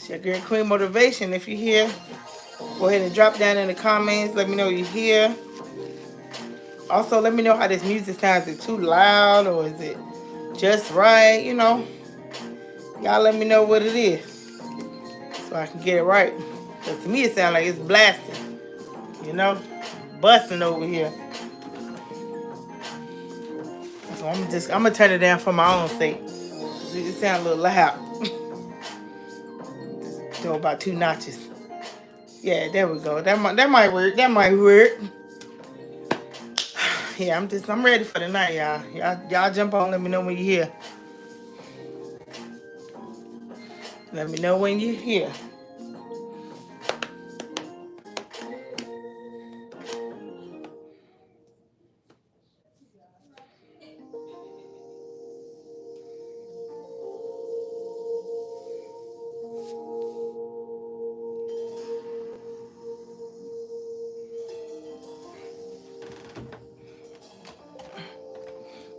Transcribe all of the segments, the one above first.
It's your girl Queen Motivation. If you're here, go ahead and drop down in the comments. Let me know you're here. Also, let me know how this music sounds. Is it too loud or is it just right? You know, y'all let me know what it is so I can get it right. Because to me, it sounds like it's blasting. You know, busting over here. So I'm gonna turn it down for my own sake. It sounds a little loud. Throw about 2 notches. Yeah, there we go. That might work. That might work. Yeah, I'm ready for the night, y'all. Y'all jump on. Let me know when you're here. Let me know when you're here.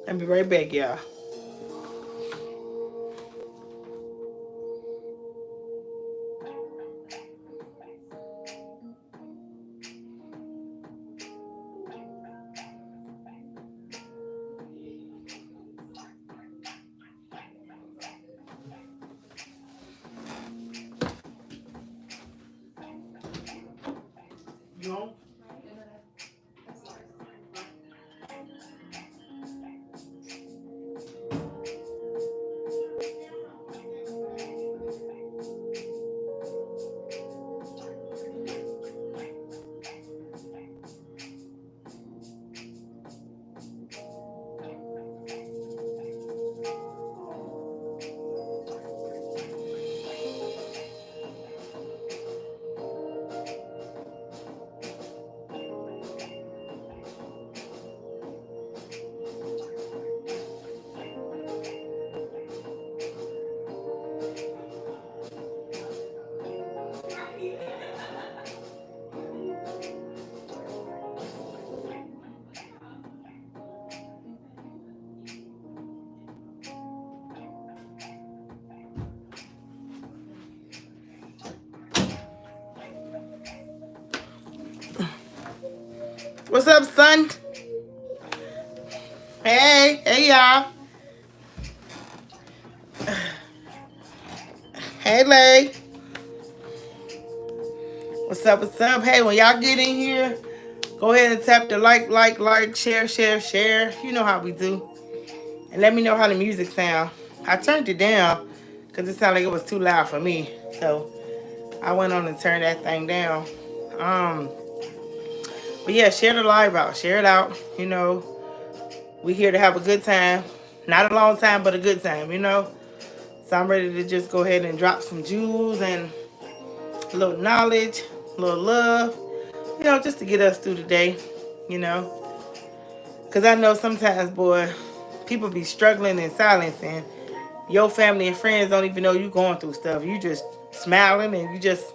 I'll be right back, y'all. You home? What's up, son? Hey, y'all. Hey, Lay. What's up? Hey, when y'all get in here, go ahead and tap the like, share. You know how we do. And let me know how the music sound. I turned it down because it sounded like it was too loud for me. So I went on and turned that thing down. But yeah, share the live out. Share it out. You know, we here to have a good time. Not a long time, but a good time, you know. So I'm ready to just go ahead and drop some jewels and a little knowledge, a little love, you know, just to get us through the day, you know. Because I know sometimes, boy, people be struggling in silence and your family and friends don't even know you going through stuff. You just smiling and you just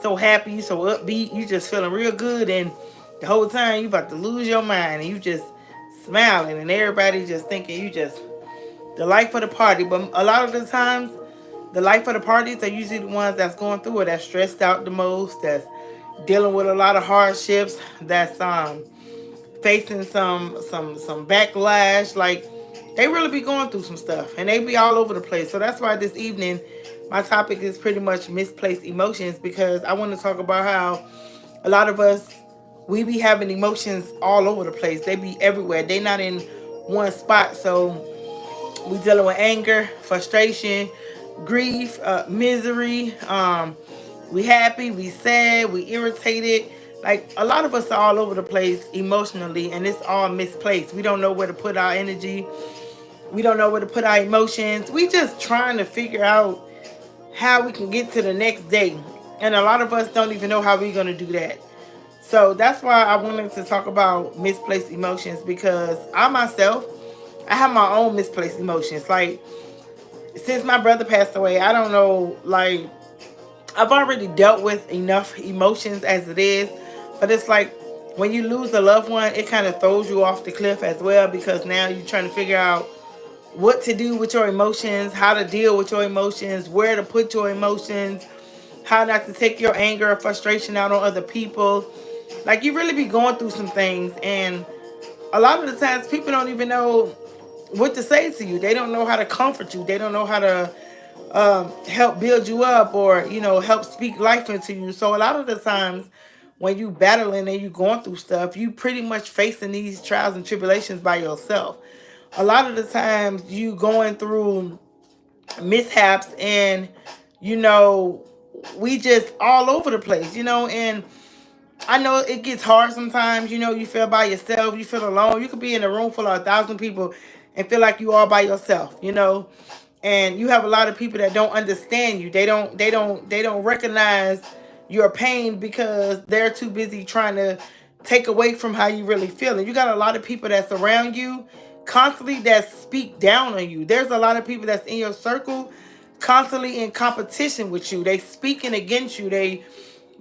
so happy, so upbeat. You just feeling real good and the whole time you about to lose your mind and you just smiling and everybody just thinking you just the life of the party. But a lot of the times, the life of the parties are usually the ones that's going through it, that's stressed out the most, that's dealing with a lot of hardships, that's facing some backlash. Like they really be going through some stuff and they be all over the place. So that's why this evening my topic is pretty much misplaced emotions, because I want to talk about how a lot of us, we be having emotions all over the place. They be everywhere. They not in one spot. So we dealing with anger, frustration, grief, misery. We happy, we sad, we irritated. Like a lot of us are all over the place emotionally, and it's all misplaced. We don't know where to put our energy. We don't know where to put our emotions. We just trying to figure out how we can get to the next day. And a lot of us don't even know how we're going to do that. So that's why I wanted to talk about misplaced emotions, because I myself, I have my own misplaced emotions. Like, since my brother passed away, I don't know, like, I've already dealt with enough emotions as it is. But it's like, when you lose a loved one, it kind of throws you off the cliff as well, because now you're trying to figure out what to do with your emotions, how to deal with your emotions, where to put your emotions. how not to take your anger or frustration out on other people. Like, you really be going through some things, and a lot of the times people don't even know what to say to you. They don't know how to comfort you. They don't know how to help build you up, or help speak life into you. So a lot of the times when you battling and you going through stuff, you pretty much facing these trials and tribulations by yourself. A lot of the times you going through mishaps, and you know we just all over the place, and I know it gets hard sometimes. You feel by yourself, you feel alone. You could be in a room full of 1,000 people and feel like you all by yourself, and you have a lot of people that don't understand you. They don't recognize your pain because they're too busy trying to take away from how you really feel. And you got a lot of people that's around you constantly that speak down on you. There's a lot of people that's in your circle constantly in competition with you. They speaking against you. They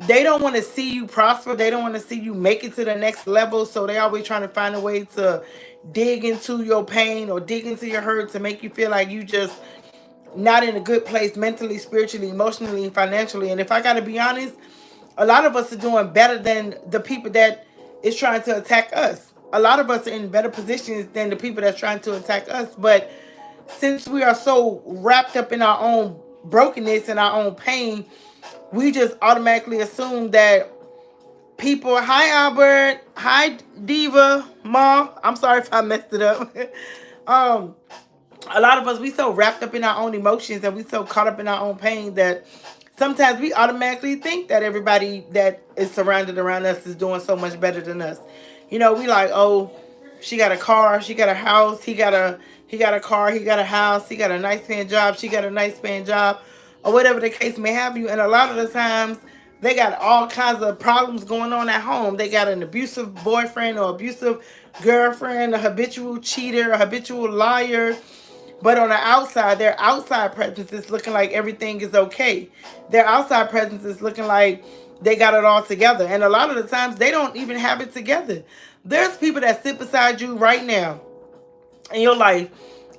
don't want to see you prosper. They don't want to see you make it to the next level. So they always trying to find a way to dig into your pain or dig into your hurt to make you feel like you just not in a good place mentally, spiritually, emotionally, and financially. And if I got to be honest, a lot of us are doing better than the people that is trying to attack us. A lot of us are in better positions than the people that's trying to attack us. But since we are so wrapped up in our own brokenness and our own pain, we just automatically assume that people, hi Albert, hi Diva, Ma, I'm sorry if I messed it up. um, a lot of us, we so wrapped up in our own emotions and we so caught up in our own pain that sometimes we automatically think that everybody that is surrounded around us is doing so much better than us. We like, oh, she got a car, she got a house, he got a car, he got a house, he got a nice paying job, she got a nice paying job, or whatever the case may have you. And a lot of the times they got all kinds of problems going on at home. They got an abusive boyfriend or abusive girlfriend, a habitual cheater, a habitual liar. But on the outside, their outside presence is looking like everything is okay. Their outside presence is looking like they got it all together. And a lot of the times, they don't even have it together. There's people that sit beside you right now in your life,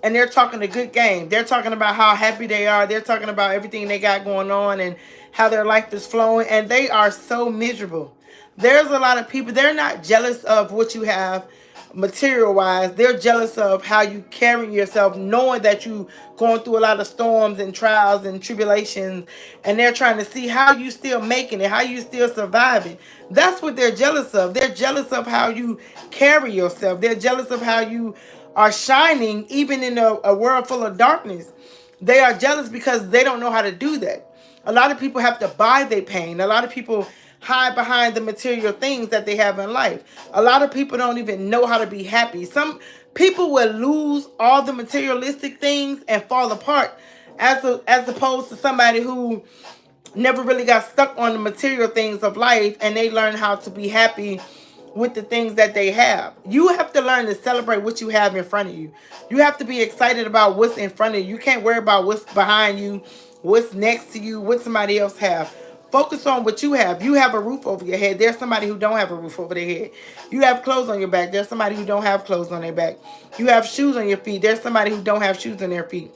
and they're talking a good game. They're talking about how happy they are. They're talking about everything they got going on and how their life is flowing, and they are so miserable. There's a lot of people, they're not jealous of what you have material wise. They're jealous of how you carry yourself, knowing that you going through a lot of storms and trials and tribulations, and they're trying to see how you still making it, how you still surviving. That's what they're jealous of. They're jealous of how you carry yourself. They're jealous of how you are shining even in a world full of darkness. They are jealous because they don't know how to do that. A lot of people have to buy their pain. A lot of people hide behind the material things that they have in life. A lot of people don't even know how to be happy. Some people will lose all the materialistic things and fall apart, as opposed to somebody who never really got stuck on the material things of life and they learn how to be happy with the things that they have. You have to learn to celebrate what you have in front of you. You have to be excited about what's in front of you. You can't worry about what's behind you, what's next to you, what somebody else have. Focus on what you have. You have a roof over your head. There's somebody who don't have a roof over their head. You have clothes on your back. There's somebody who don't have clothes on their back. You have shoes on your feet. There's somebody who don't have shoes on their feet.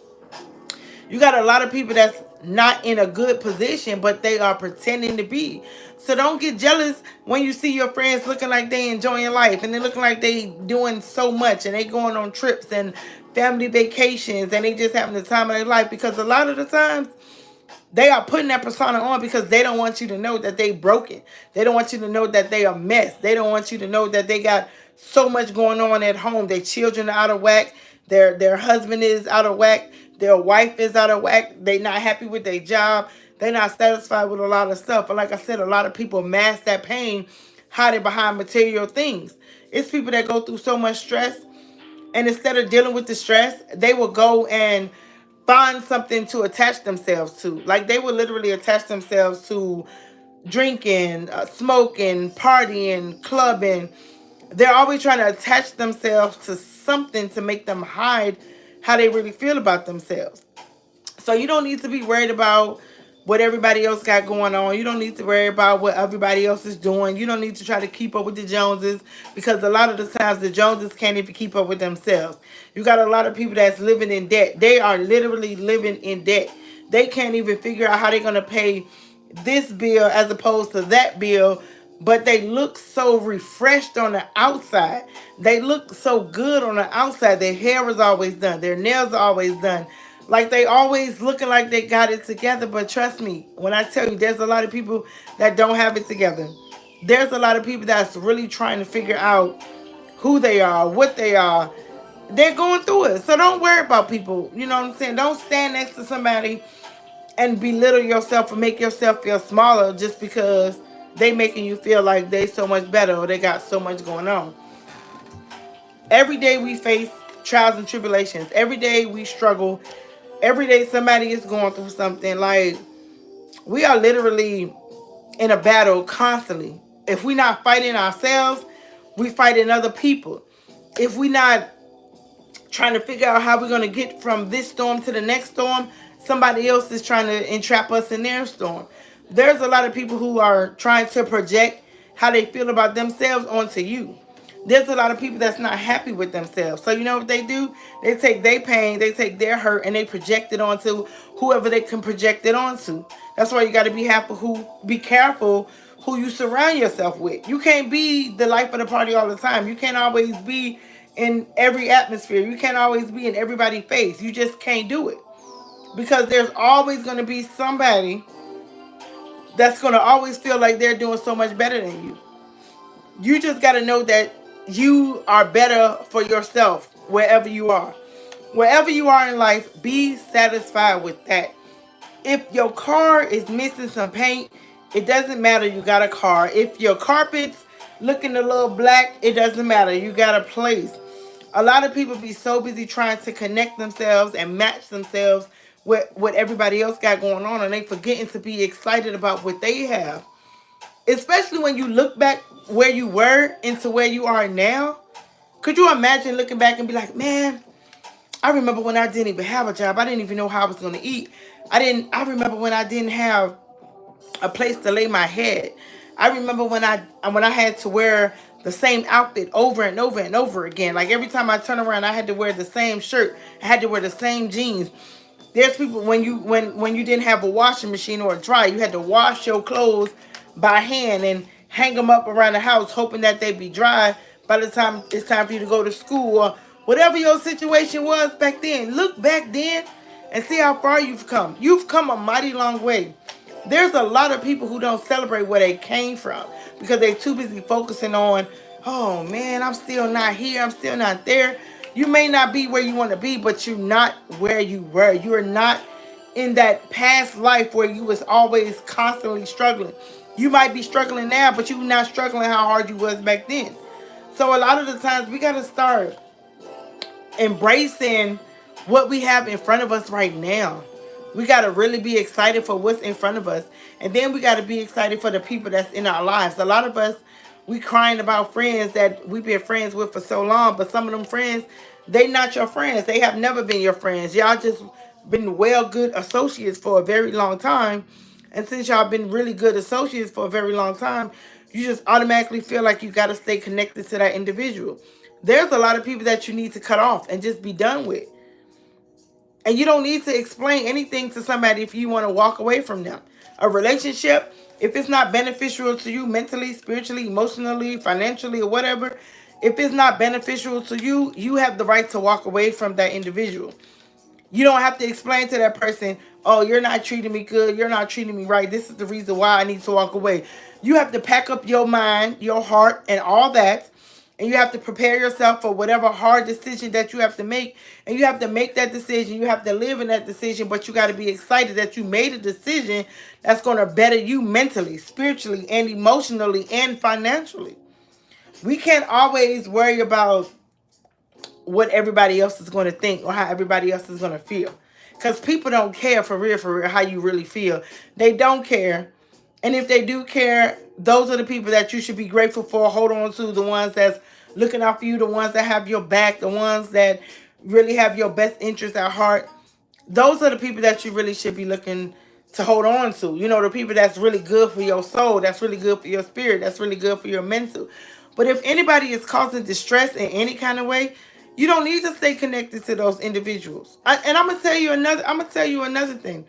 You got a lot of people that's not in a good position, but they are pretending to be. So don't get jealous when you see your friends looking like they enjoying life and they looking like they doing so much and they going on trips and family vacations and they just having the time of their life, because a lot of the times they are putting that persona on because they don't want you to know that they broken. They don't want you to know that they are a mess. They don't want you to know that they got so much going on at home. Their children are out of whack. Their husband is out of whack. Their wife is out of whack. They not happy with their job. They're not satisfied with a lot of stuff. But like I said, a lot of people mask that pain, hiding behind material things. It's people that go through so much stress, and instead of dealing with the stress, they will go and find something to attach themselves to. Like they will literally attach themselves to drinking, smoking, partying, clubbing. They're always trying to attach themselves to something to make them hide how they really feel about themselves. So you don't need to be worried about what everybody else got going on. You don't need to worry about what everybody else is doing. You don't need to try to keep up with the Joneses, because a lot of the times the Joneses can't even keep up with themselves. You got a lot of people that's living in debt. They are literally living in debt. They can't even figure out how they're going to pay this bill as opposed to that bill, but they look so refreshed on the outside. They look so good on the outside. Their hair is always done. Their nails are always done. Like they always looking like they got it together. But trust me, when I tell you, there's a lot of people that don't have it together. There's a lot of people that's really trying to figure out who they are, what they are. They're going through it. So don't worry about people. You know what I'm saying? Don't stand next to somebody and belittle yourself or make yourself feel smaller just because they making you feel like they so much better or they got so much going on. Every day we face trials and tribulations. Every day we struggle. Every day somebody is going through something. Like, we are literally in a battle constantly. If we not fighting ourselves, we fighting other people. If we not trying to figure out how we're going to get from this storm to the next storm, somebody else is trying to entrap us in their storm. There's a lot of people who are trying to project how they feel about themselves onto you. There's a lot of people that's not happy with themselves. So you know what they do? They take their pain, they take their hurt, and they project it onto whoever they can project it onto. That's why you got to be careful who you surround yourself with. You can't be the life of the party all the time. You can't always be in every atmosphere. You can't always be in everybody's face. You just can't do it. Because there's always going to be somebody that's going to always feel like they're doing so much better than you. You just got to know that you are better for yourself wherever you are. Wherever you are in life, be satisfied with that. If your car is missing some paint, it doesn't matter. You got a car. If your carpet's looking a little black, it doesn't matter. You got a place. A lot of people be so busy trying to connect themselves and match themselves with what everybody else got going on, and they forgetting to be excited about what they have. Especially when you look back where you were into where you are now. Could you imagine looking back and be like, man, I remember when I didn't even have a job. I didn't even know how I was going to eat. I remember when I didn't have a place to lay my head. I remember when I had to wear the same outfit over and over and over again. Like every time I turn around, I had to wear the same shirt. I had to wear the same jeans. There's people when you didn't have a washing machine or a dryer, you had to wash your clothes by hand and hang them up around the house, hoping that they'd be dry by the time it's time for you to go to school or whatever your situation was back then. Look back then and see how far you've come. You've come a mighty long way. There's a lot of people who don't celebrate where they came from because they're too busy focusing on, oh man, I'm still not here. I'm still not there. You may not be where you want to be, but you're not where you were. You're not in that past life where you was always constantly struggling. You might be struggling now, but you're not struggling how hard you was back then. So a lot of the times we got to start embracing what we have in front of us right now. We got to really be excited for what's in front of us. And then we got to be excited for the people that's in our lives. A lot of us, we crying about friends that we've been friends with for so long, but some of them friends, they not your friends. They have never been your friends. Y'all just been well good associates for a very long time. And since y'all been really good associates for a very long time, you just automatically feel like you got to stay connected to that individual. There's a lot of people that you need to cut off and just be done with. And you don't need to explain anything to somebody if you want to walk away from them. A relationship, if it's not beneficial to you mentally, spiritually, emotionally, financially, or whatever, if it's not beneficial to you, you have the right to walk away from that individual. You don't have to explain to that person, oh, you're not treating me good. You're not treating me right. This is the reason why I need to walk away. You have to pack up your mind, your heart, and all that. And you have to prepare yourself for whatever hard decision that you have to make. And you have to make that decision. You have to live in that decision. But you got to be excited that you made a decision that's going to better you mentally, spiritually, and emotionally, and financially. We can't always worry about what everybody else is going to think or how everybody else is going to feel. Because people don't care for real, how you really feel. They don't care. And if they do care, those are the people that you should be grateful for. Hold on to the ones that's looking out for you, the ones that have your back, the ones that really have your best interest at heart. Those are the people that you really should be looking to hold on to. You know, the people that's really good for your soul, that's really good for your spirit, that's really good for your mental. But if anybody is causing distress in any kind of way, you don't need to stay connected to those individuals. And I'm gonna tell you another thing.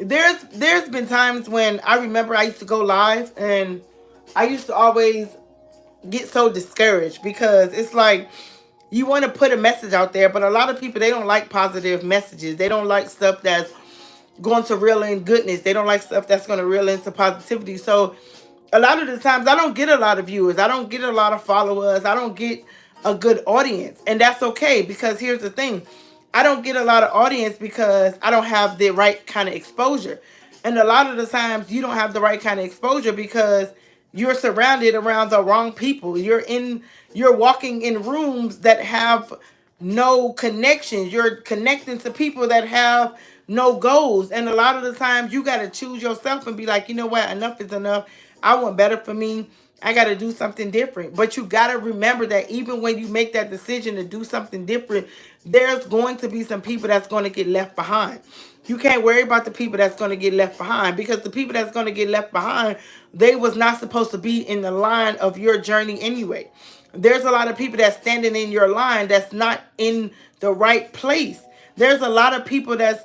There's been times when I remember I used to go live, and I used to always get so discouraged because it's like you want to put a message out there, but a lot of people, they don't like positive messages. They don't like stuff that's going to reel in goodness. They don't like stuff that's going to reel into positivity. So a lot of the times I don't get a lot of viewers. I don't get a lot of followers. I don't get a good audience. And that's okay, because here's the thing. I don't get a lot of audience because I don't have the right kind of exposure. And a lot of the times you don't have the right kind of exposure because you're surrounded around the wrong people. You're walking in rooms that have no connections. You're connecting to people that have no goals. And a lot of the times you got to choose yourself and be like, you know what, enough is enough. I want better for me. I got to do something different. But you got to remember that even when you make that decision to do something different, there's going to be some people that's going to get left behind. You can't worry about the people that's going to get left behind, because the people that's going to get left behind, they was not supposed to be in the line of your journey anyway. There's a lot of people that's standing in your line that's not in the right place. There's a lot of people that's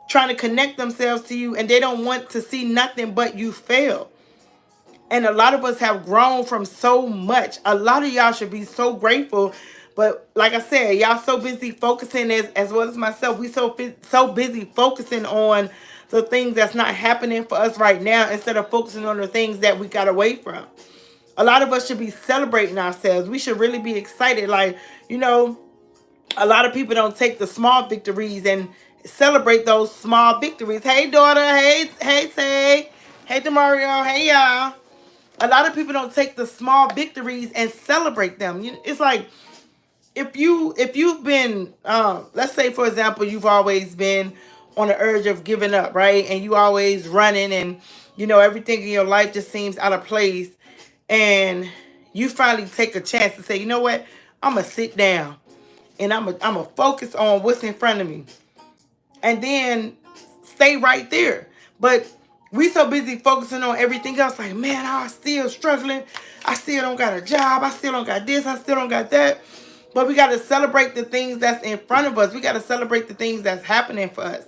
trying to connect themselves to you, and they don't want to see nothing but you fail. And a lot of us have grown from so much. A lot of y'all should be so grateful. But like I said, y'all so busy focusing, as well as myself, we so busy focusing on the things that's not happening for us right now, instead of focusing on the things that we got away from. A lot of us should be celebrating ourselves. We should really be excited. Like, a lot of people don't take the small victories and celebrate those small victories. Hey, daughter. Hey, Tay. Hey, Demario. Hey, y'all. A lot of people don't take the small victories and celebrate them. It's like, if you've been, let's say for example, you've always been on the urge of giving up, right? And you always running, and everything in your life just seems out of place, and you finally take a chance to say, you know what, I'm gonna sit down and I'm gonna focus on what's in front of me, and then stay right there. But we so busy focusing on everything else, like, man, I'm still struggling. I still don't got a job. I still don't got this. I still don't got that. But we got to celebrate the things that's in front of us. We got to celebrate the things that's happening for us.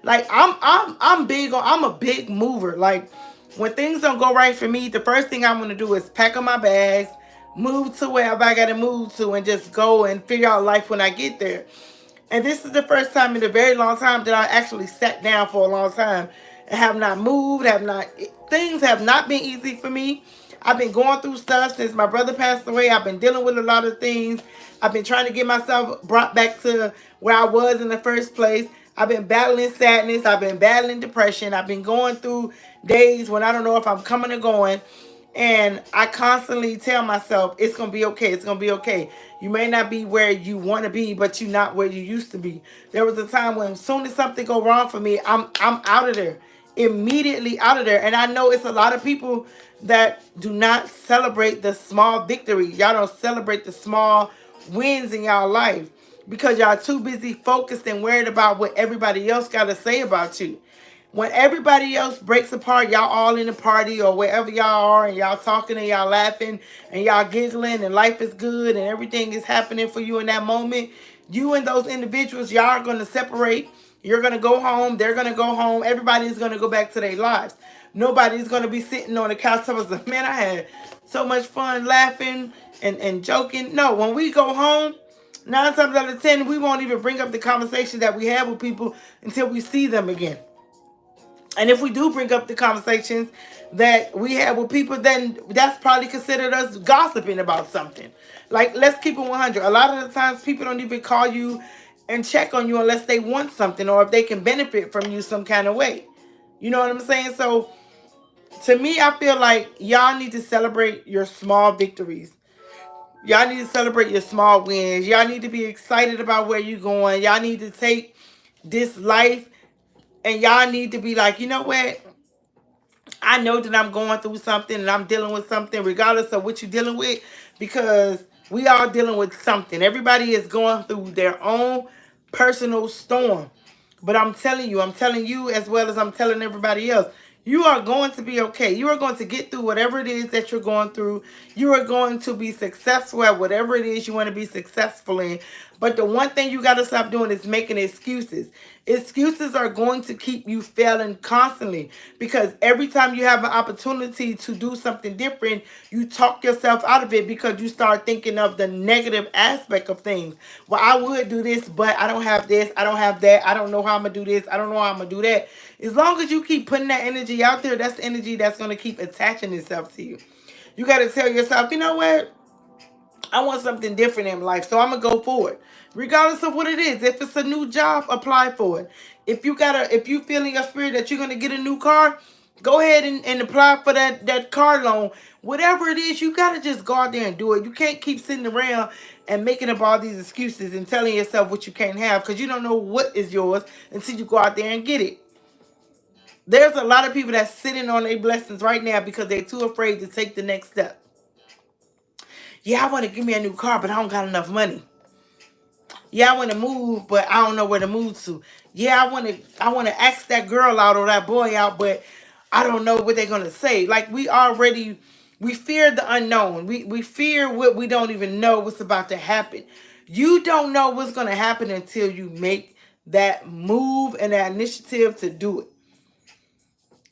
Like, I'm a big mover. Like, when things don't go right for me, the first thing I'm gonna do is pack up my bags, move to wherever I gotta move to, and just go and figure out life when I get there. And this is the first time in a very long time that I actually sat down for a long time and have not moved, things have not been easy for me. I've been going through stuff since my brother passed away. I've been dealing with a lot of things. I've been trying to get myself brought back to where I was in the first place. I've been battling sadness. I've been battling depression. I've been going through days when I don't know if I'm coming or going. And I constantly tell myself, it's going to be okay. It's going to be okay. You may not be where you want to be, but you're not where you used to be. There was a time when as soon as something go wrong for me, I'm out of there. Immediately out of there. And I know it's a lot of people that do not celebrate the small victories. Y'all don't celebrate the small wins in y'all life because y'all too busy focused and worried about what everybody else got to say about you. When everybody else breaks apart, y'all all in the party or wherever y'all are, and y'all talking and y'all laughing and y'all giggling, and life is good and everything is happening for you in that moment, you and those individuals, y'all are going to separate. You're going to go home. They're going to go home. Everybody's going to go back to their lives. Nobody's going to be sitting on the couch telling us, man, I had so much fun laughing and joking. No, when we go home, 9 times out of 10, we won't even bring up the conversation that we had with people until we see them again. And if we do bring up the conversations that we have with people, then that's probably considered us gossiping about something. Like, let's keep it 100. A lot of the times people don't even call you and check on you unless they want something or if they can benefit from you some kind of way. You know what I'm saying? So to me, I feel like y'all need to celebrate your small victories. Y'all need to celebrate your small wins. Y'all need to be excited about where you're going. Y'all need to take this life and y'all need to be like, you know what? I know that I'm going through something and I'm dealing with something regardless of what you're dealing with, because we are dealing with something. Everybody is going through their own personal storm. But I'm telling you as well as I'm telling everybody else, you are going to be okay. You are going to get through whatever it is that you're going through. You are going to be successful at whatever it is you want to be successful in. But the one thing you got to stop doing is making excuses. Excuses are going to keep you failing constantly, because every time you have an opportunity to do something different, you talk yourself out of it because you start thinking of the negative aspect of things. Well, I would do this, but I don't have this, I don't have that, I don't know how I'm going to do this, I don't know how I'm going to do that. As long as you keep putting that energy out there, that's the energy that's going to keep attaching itself to you. You got to tell yourself, you know what? I want something different in life, so I'm gonna go for it, regardless of what it is. If it's a new job, apply for it. If you feel in your spirit that you're gonna get a new car, go ahead and apply for that car loan. Whatever it is, you gotta just go out there and do it. You can't keep sitting around and making up all these excuses and telling yourself what you can't have, because you don't know what is yours until you go out there and get it. There's a lot of people that's sitting on their blessings right now because they're too afraid to take the next step. Yeah, I want to give me a new car, but I don't got enough money. Yeah, I want to move, but I don't know where to move to. Yeah, I want to ask that girl out or that boy out, but I don't know what they're gonna say. Like, we fear the unknown. We fear what we don't even know what's about to happen. You don't know what's gonna happen until you make that move and that initiative to do it.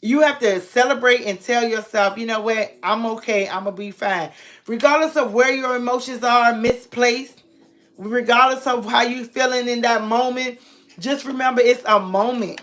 You have to celebrate and tell yourself, you know what, I'm okay, I'm gonna be fine. Regardless of where your emotions are misplaced, regardless of how you feeling in that moment, just remember it's a moment.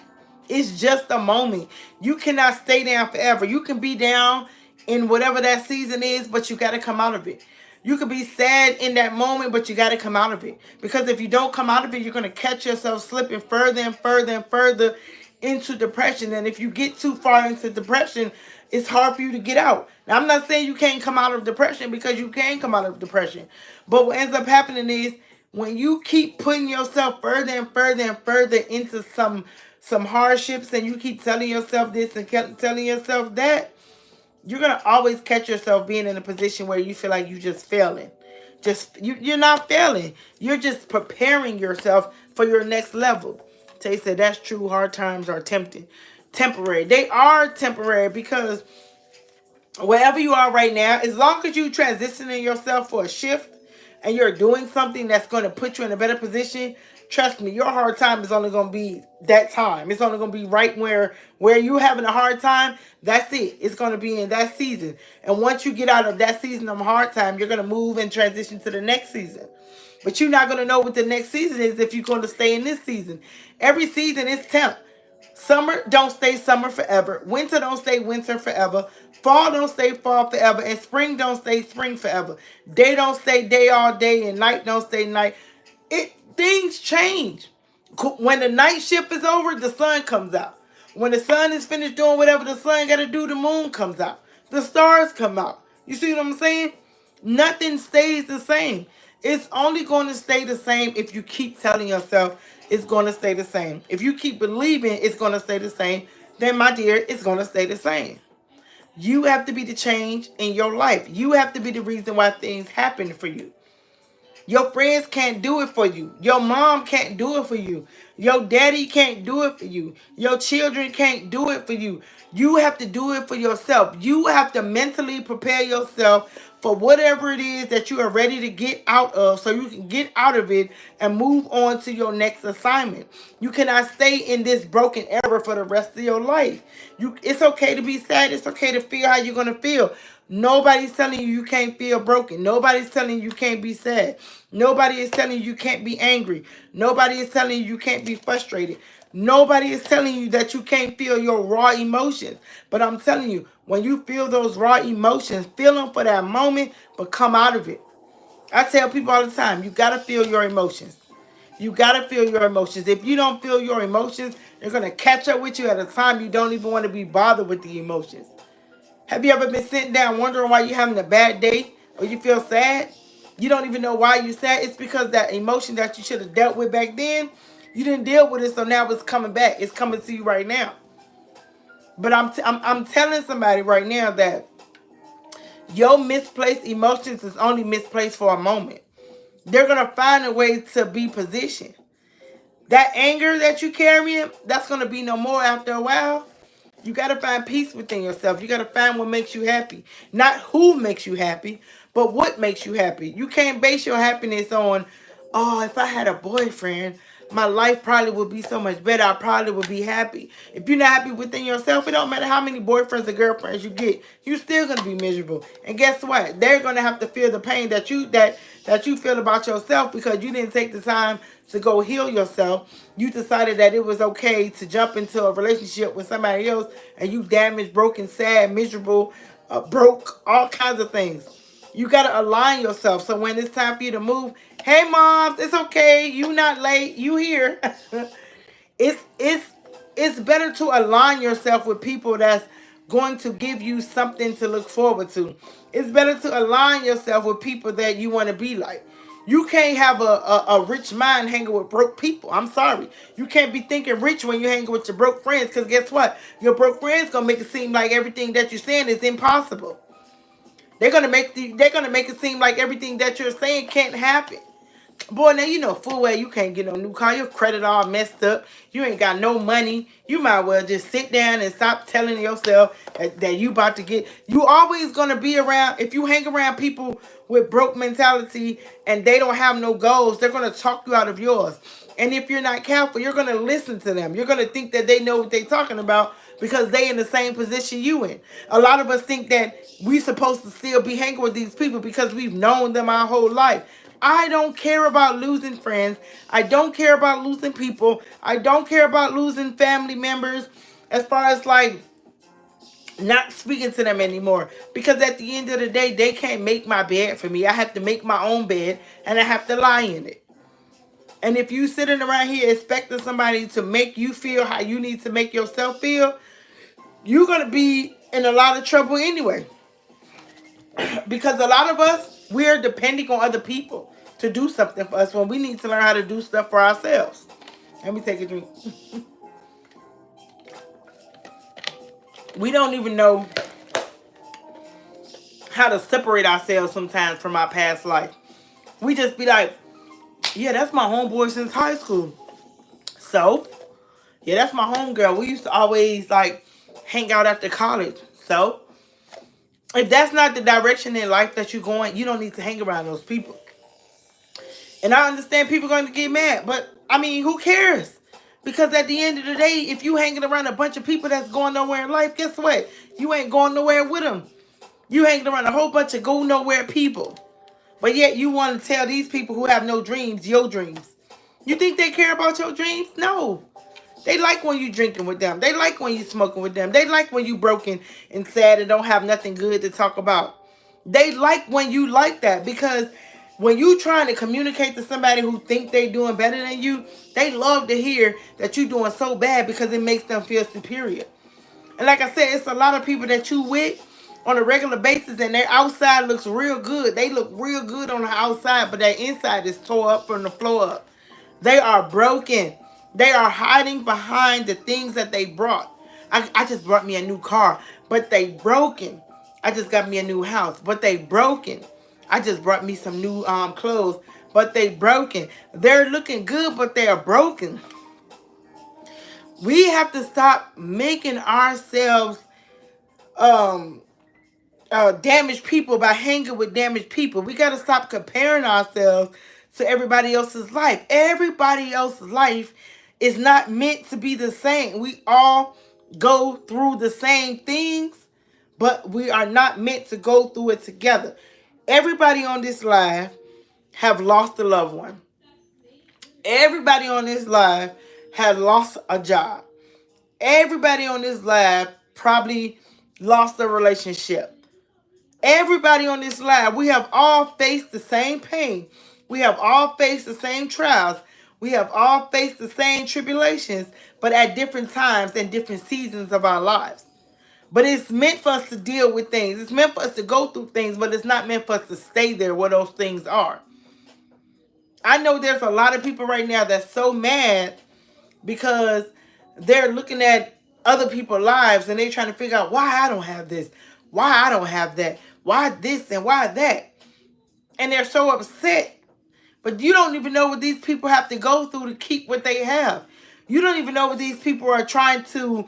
It's just a moment. You cannot stay down forever. You can be down in whatever that season is, but you got to come out of it. You could be sad in that moment, but you got to come out of it. Because if you don't come out of it, you're going to catch yourself slipping further and further and further into depression. And if you get too far into depression, it's hard for you to get out. Now, I'm not saying you can't come out of depression, because you can come out of depression. But what ends up happening is, when you keep putting yourself further and further and further into some hardships, and you keep telling yourself this and kept telling yourself that, you're gonna always catch yourself being in a position where you feel like you just failing. You're not failing. You're just preparing yourself for your next level. Tay said that's true. Hard times are temporary. They are temporary, because wherever you are right now, as long as you transitioning yourself for a shift and you're doing something that's going to put you in a better position, trust me, your hard time is only going to be that time. It's only going to be right where you having a hard time. That's it. It's going to be in that season. And once you get out of that season of hard time, you're going to move and transition to the next season. But you're not going to know what the next season is if you're going to stay in this season. Every season is temp. Summer don't stay summer forever. Winter don't stay winter forever. Fall don't stay fall forever. And spring don't stay spring forever. Day don't stay day all day. And night don't stay night. Things change. When the night shift is over, the sun comes out. When the sun is finished doing whatever the sun got to do, the moon comes out. The stars come out. You see what I'm saying? Nothing stays the same. It's only going to stay the same if you keep telling yourself it's going to stay the same. If you keep believing it's going to stay the same, then, my dear, it's going to stay the same. You have to be the change in your life. You have to be the reason why things happen for you. Your friends can't do it for you. Your mom can't do it for you. Your daddy can't do it for you. Your children can't do it for you. You have to do it for yourself. You have to mentally prepare yourself for whatever it is that you are ready to get out of, so you can get out of it and move on to your next assignment. You cannot stay in this broken era for the rest of your life. It's okay to be sad. It's okay to feel how you're going to feel. Nobody's telling you you can't feel broken. Nobody's telling you you can't be sad. Nobody is telling you you can't be angry. Nobody is telling you you can't be frustrated. Nobody is telling you that you can't feel your raw emotions. But I'm telling you, when you feel those raw emotions, feel them for that moment, but come out of it. I tell people all the time, you got to feel your emotions. You got to feel your emotions. If you don't feel your emotions, they're going to catch up with you at a time you don't even want to be bothered with the emotions. Have you ever been sitting down wondering why you're having a bad day or you feel sad? You don't even know why you're sad. It's because that emotion that you should have dealt with back then, you didn't deal with it, so now it's coming back. It's coming to you right now. But I'm telling somebody right now that your misplaced emotions is only misplaced for a moment. They're going to find a way to be positioned. That anger that you carrying, that's going to be no more after a while. You got to find peace within yourself. You got to find what makes you happy. Not who makes you happy, but what makes you happy. You can't base your happiness on oh, if I had a boyfriend, my life probably would be so much better. I probably would be happy. If you're not happy within yourself, it don't matter how many boyfriends or girlfriends you get, you're still gonna be miserable. And guess what? They're gonna have to feel the pain that you feel about yourself because you didn't take the time to go heal yourself. You decided that it was okay to jump into a relationship with somebody else, and you damaged, broken, sad, miserable, broke, all kinds of things. You gotta align yourself. So when it's time for you to move, hey moms, it's okay. You not late. You here. it's it's better to align yourself with people that's going to give you something to look forward to. It's better to align yourself with people that you want to be like. You can't have a rich mind hanging with broke people. I'm sorry. You can't be thinking rich when you're hanging with your broke friends, because guess what? Your broke friends gonna make it seem like everything that you're saying is impossible. They're gonna make it seem like everything that you're saying can't happen. Boy, now you know full well you can't get no new car. Your credit all messed up. You ain't got no money. You might well just sit down and stop telling yourself that you about to get. You always gonna be around. If you hang around people with broke mentality and they don't have no goals, they're gonna talk you out of yours. And if you're not careful, you're gonna listen to them. You're gonna think that they know what they're talking about because they in the same position you in. A lot of us think that we supposed to still be hanging with these people because we've known them our whole life. I don't care about losing friends. I don't care about losing people. I don't care about losing family members as far as like not speaking to them anymore. Because at the end of the day, they can't make my bed for me. I have to make my own bed and I have to lie in it. And if you sitting around here expecting somebody to make you feel how you need to make yourself feel, you're going to be in a lot of trouble anyway. Because a lot of us, we are depending on other people to do something for us when we need to learn how to do stuff for ourselves. Let me take a drink. We don't even know how to separate ourselves sometimes from our past life. We just be like, yeah, that's my homeboy since high school. So, yeah, that's my homegirl. We used to always like hang out after college. So, if that's not the direction in life that you're going, you don't need to hang around those people. And I understand people are going to get mad, but I mean, who cares? Because at the end of the day, if you hanging around a bunch of people that's going nowhere in life, guess what? You ain't going nowhere with them. You hanging around a whole bunch of go nowhere people. But yet you want to tell these people who have no dreams, your dreams. You think they care about your dreams? No. They like when you drinking with them. They like when you smoking with them. They like when you broken and sad and don't have nothing good to talk about. They like when you like that, because when you trying to communicate to somebody who think they doing better than you, they love to hear that you doing so bad because it makes them feel superior. And like I said, it's a lot of people that you with on a regular basis and their outside looks real good. They look real good on the outside, but their inside is tore up from the floor up. They are broken. They are hiding behind the things that they brought. I just brought me a new car, but they broken. I just got me a new house, but they broken. I just brought me some new clothes, but they broken. They're looking good, but they are broken. We have to stop making ourselves um damaged people by hanging with damaged people. We got to stop comparing ourselves to everybody else's life. Everybody else's life is not meant to be the same. We all go through the same things, but we are not meant to go through it together. Everybody on this live have lost a loved one. Everybody on this live has lost a job. Everybody on this live probably lost a relationship. Everybody on this line, we have all faced the same pain. We have all faced the same trials. We have all faced the same tribulations, but at different times and different seasons of our lives. But it's meant for us to deal with things. It's meant for us to go through things, but it's not meant for us to stay there where those things are. I know there's a lot of people right now that's so mad because they're looking at other people's lives and they're trying to figure out why I don't have this, why I don't have that, why this and why that. And they're so upset. But you don't even know what these people have to go through to keep what they have. You don't even know what these people are trying to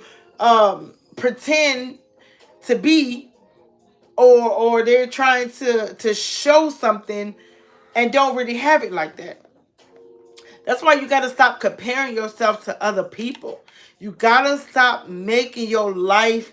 pretend to be, or they're trying to show something and don't really have it like that. That's why you got to stop comparing yourself to other people. You got to stop making your life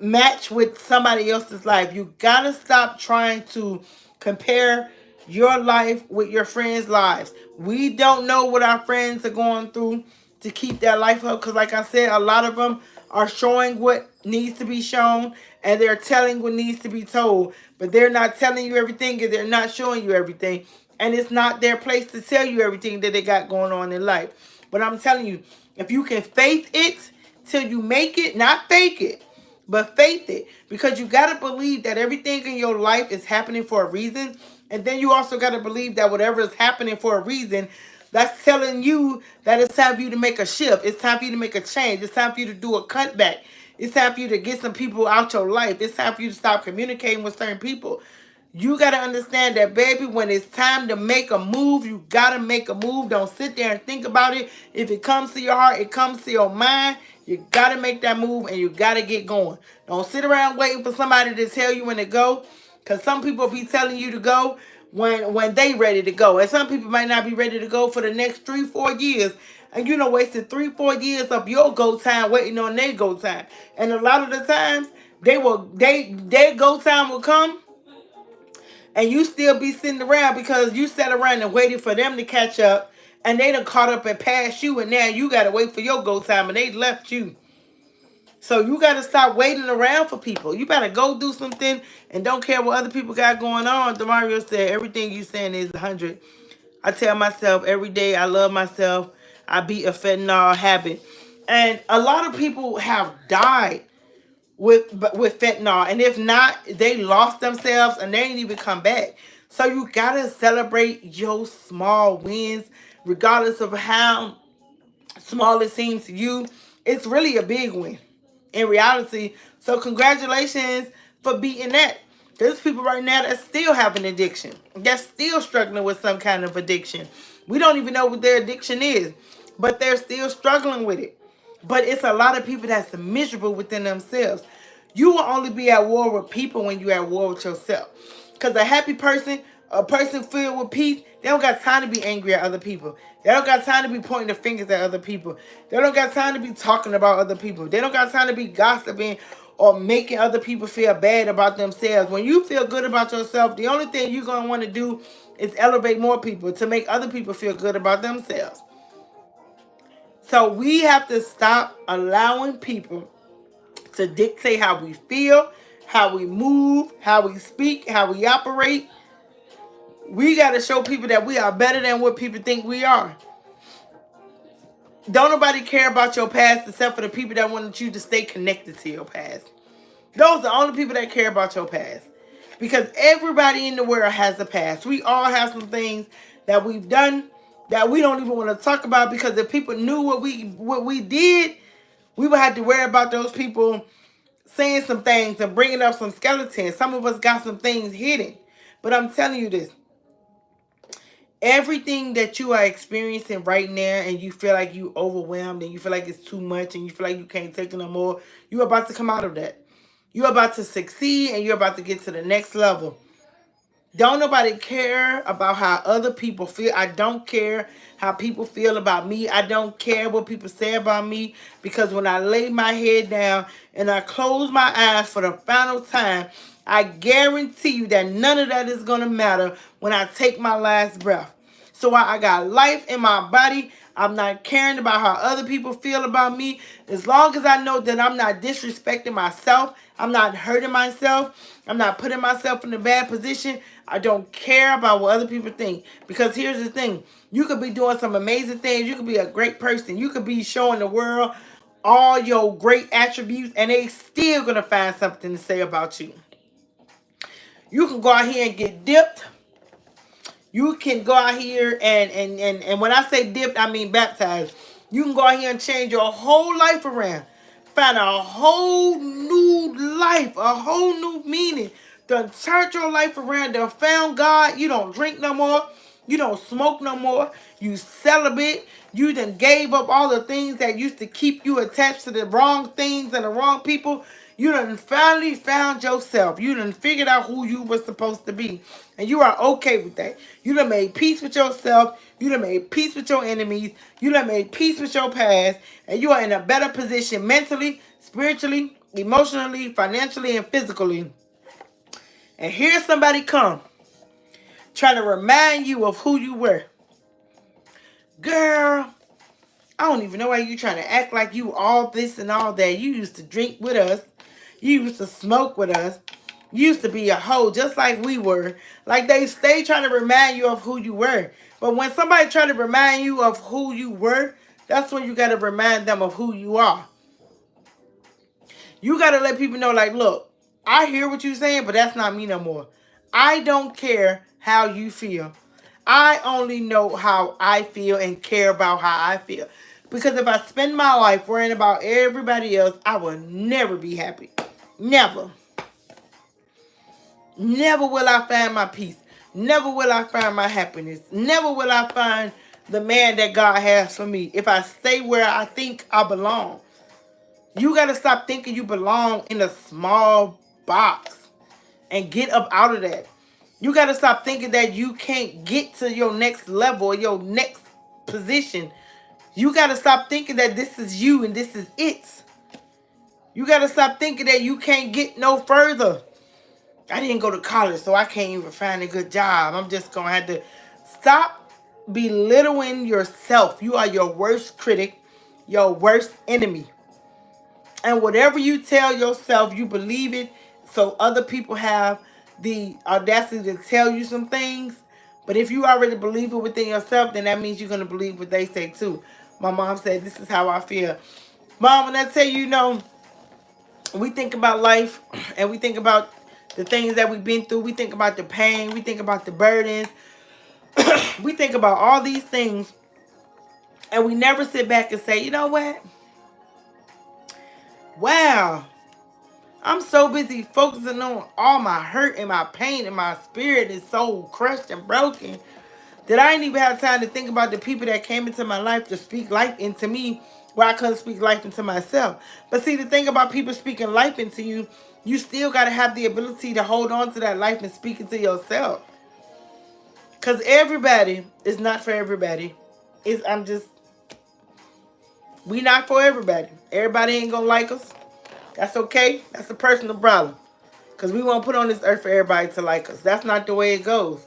match with somebody else's life. You got to stop trying to compare your life with your friends' lives. We don't know what our friends are going through to keep their life up, because like I said, a lot of them are showing what needs to be shown, and they're telling what needs to be told, but they're not telling you everything, and they're not showing you everything, and it's not their place to tell you everything that they got going on in life. But I'm telling you, if you can faith it till you make it, not fake it, but faith it, because you got to believe that everything in your life is happening for a reason. And then you also got to believe that whatever is happening for a reason, that's telling you that it's time for you to make a shift. It's time for you to make a change. It's time for you to do a cutback. It's time for you to get some people out your life. It's time for you to stop communicating with certain people. You got to understand that, baby, when it's time to make a move, you got to make a move. Don't sit there and think about it. If it comes to your heart, it comes to your mind. You got to make that move, and you got to get going. Don't sit around waiting for somebody to tell you when to go, because some people be telling you to go when they ready to go. And some people might not be ready to go for the next 3-4 years. And you know, wasting 3-4 years of your go time waiting on their go time. And a lot of the times, their go time will come, and you still be sitting around because you sat around and waited for them to catch up, and they done caught up and passed you, and now you got to wait for your go time, and they left you. So you got to stop waiting around for people. You better go do something and don't care what other people got going on. Demario said, everything you saying is 100. I tell myself every day I love myself. I beat a fentanyl habit. And a lot of people have died with fentanyl, and if not, they lost themselves and they ain't even come back. So you gotta celebrate your small wins, regardless of how small it seems to you. It's really a big win in reality. So congratulations for beating that. There's people right now that still have an addiction, that's still struggling with some kind of addiction. We don't even know what their addiction is, but they're still struggling with it. But it's a lot of people that's miserable within themselves. You will only be at war with people when you're at war with yourself. Because a happy person, a person filled with peace, they don't got time to be angry at other people. They don't got time to be pointing the fingers at other people. They don't got time to be talking about other people. They don't got time to be gossiping or making other people feel bad about themselves. When you feel good about yourself, the only thing you're going to want to do is elevate more people to make other people feel good about themselves. So we have to stop allowing people to dictate how we feel, how we move, how we speak, how we operate. We got to show people that we are better than what people think we are. Don't nobody care about your past except for the people that wanted you to stay connected to your past. Those are the only people that care about your past. Because everybody in the world has a past. We all have some things that we've done that we don't even want to talk about, because if people knew what we did, we would have to worry about those people saying some things and bringing up some skeletons. Some of us got some things hidden. But I'm telling you this. Everything that you are experiencing right now, and you feel like you overwhelmed and you feel like it's too much and you feel like you can't take it no more, you're about to come out of that. You're about to succeed and you're about to get to the next level. Don't nobody care about how other people feel. I don't care how people feel about me. I don't care what people say about me, because when I lay my head down and I close my eyes for the final time, I guarantee you that none of that is going to matter when I take my last breath. So while I got life in my body, I'm not caring about how other people feel about me. As long as I know that I'm not disrespecting myself, I'm not hurting myself, I'm not putting myself in a bad position, I don't care about what other people think. Because here's the thing. You could be doing some amazing things. You could be a great person. You could be showing the world all your great attributes, and they still going to find something to say about you. You can go out here and get dipped. You can go out here and when I say dipped, I mean baptized. You can go out here and change your whole life around. Find a whole new life, a whole new meaning. Done turned your life around. Done found God. You don't drink no more. You don't smoke no more. You celibate. You done gave up all the things that used to keep you attached to the wrong things and the wrong people. You done finally found yourself. You done figured out who you were supposed to be. And you are okay with that. You done made peace with yourself. You done made peace with your enemies. You done made peace with your past. And you are in a better position mentally, spiritually, emotionally, financially, and physically. And here's somebody come trying to remind you of who you were. Girl, I don't even know why you trying to act like you all this and all that. You used to drink with us. You used to smoke with us. You used to be a hoe just like we were. Like they stay trying to remind you of who you were. But when somebody try to remind you of who you were, that's when you got to remind them of who you are. You got to let people know, like, look, I hear what you're saying, but that's not me no more. I don't care how you feel. I only know how I feel and care about how I feel. Because if I spend my life worrying about everybody else, I will never be happy. Never. Never will I find my peace. Never will I find my happiness. Never will I find the man that God has for me if I stay where I think I belong. You got to stop thinking you belong in a small box and get up out of that. You got to stop thinking that you can't get to your next level or your next position. You got to stop thinking that this is you and this is it. You got to stop thinking that you can't get no further. I didn't go to college, so I can't even find a good job. I'm just going to have to stop belittling yourself. You are your worst critic, your worst enemy. And whatever you tell yourself, you believe it. So other people have the audacity to tell you some things. But if you already believe it within yourself, then that means you're going to believe what they say too. My mom said, this is how I feel. Mom, when I tell you, we think about life and we think about the things that we've been through. We think about the pain. We think about the burdens. We think about all these things. And we never sit back and say, you know what? Wow. I'm so busy focusing on all my hurt and my pain and my spirit is so crushed and broken that I didn't even have time to think about the people that came into my life to speak life into me where I couldn't speak life into myself. But see, the thing about people speaking life into you, you still got to have the ability to hold on to that life and speak it to yourself. Because everybody is not for everybody. We not for everybody. Everybody ain't going to like us. That's okay. That's a personal problem. Because we won't put on this earth for everybody to like us. That's not the way it goes.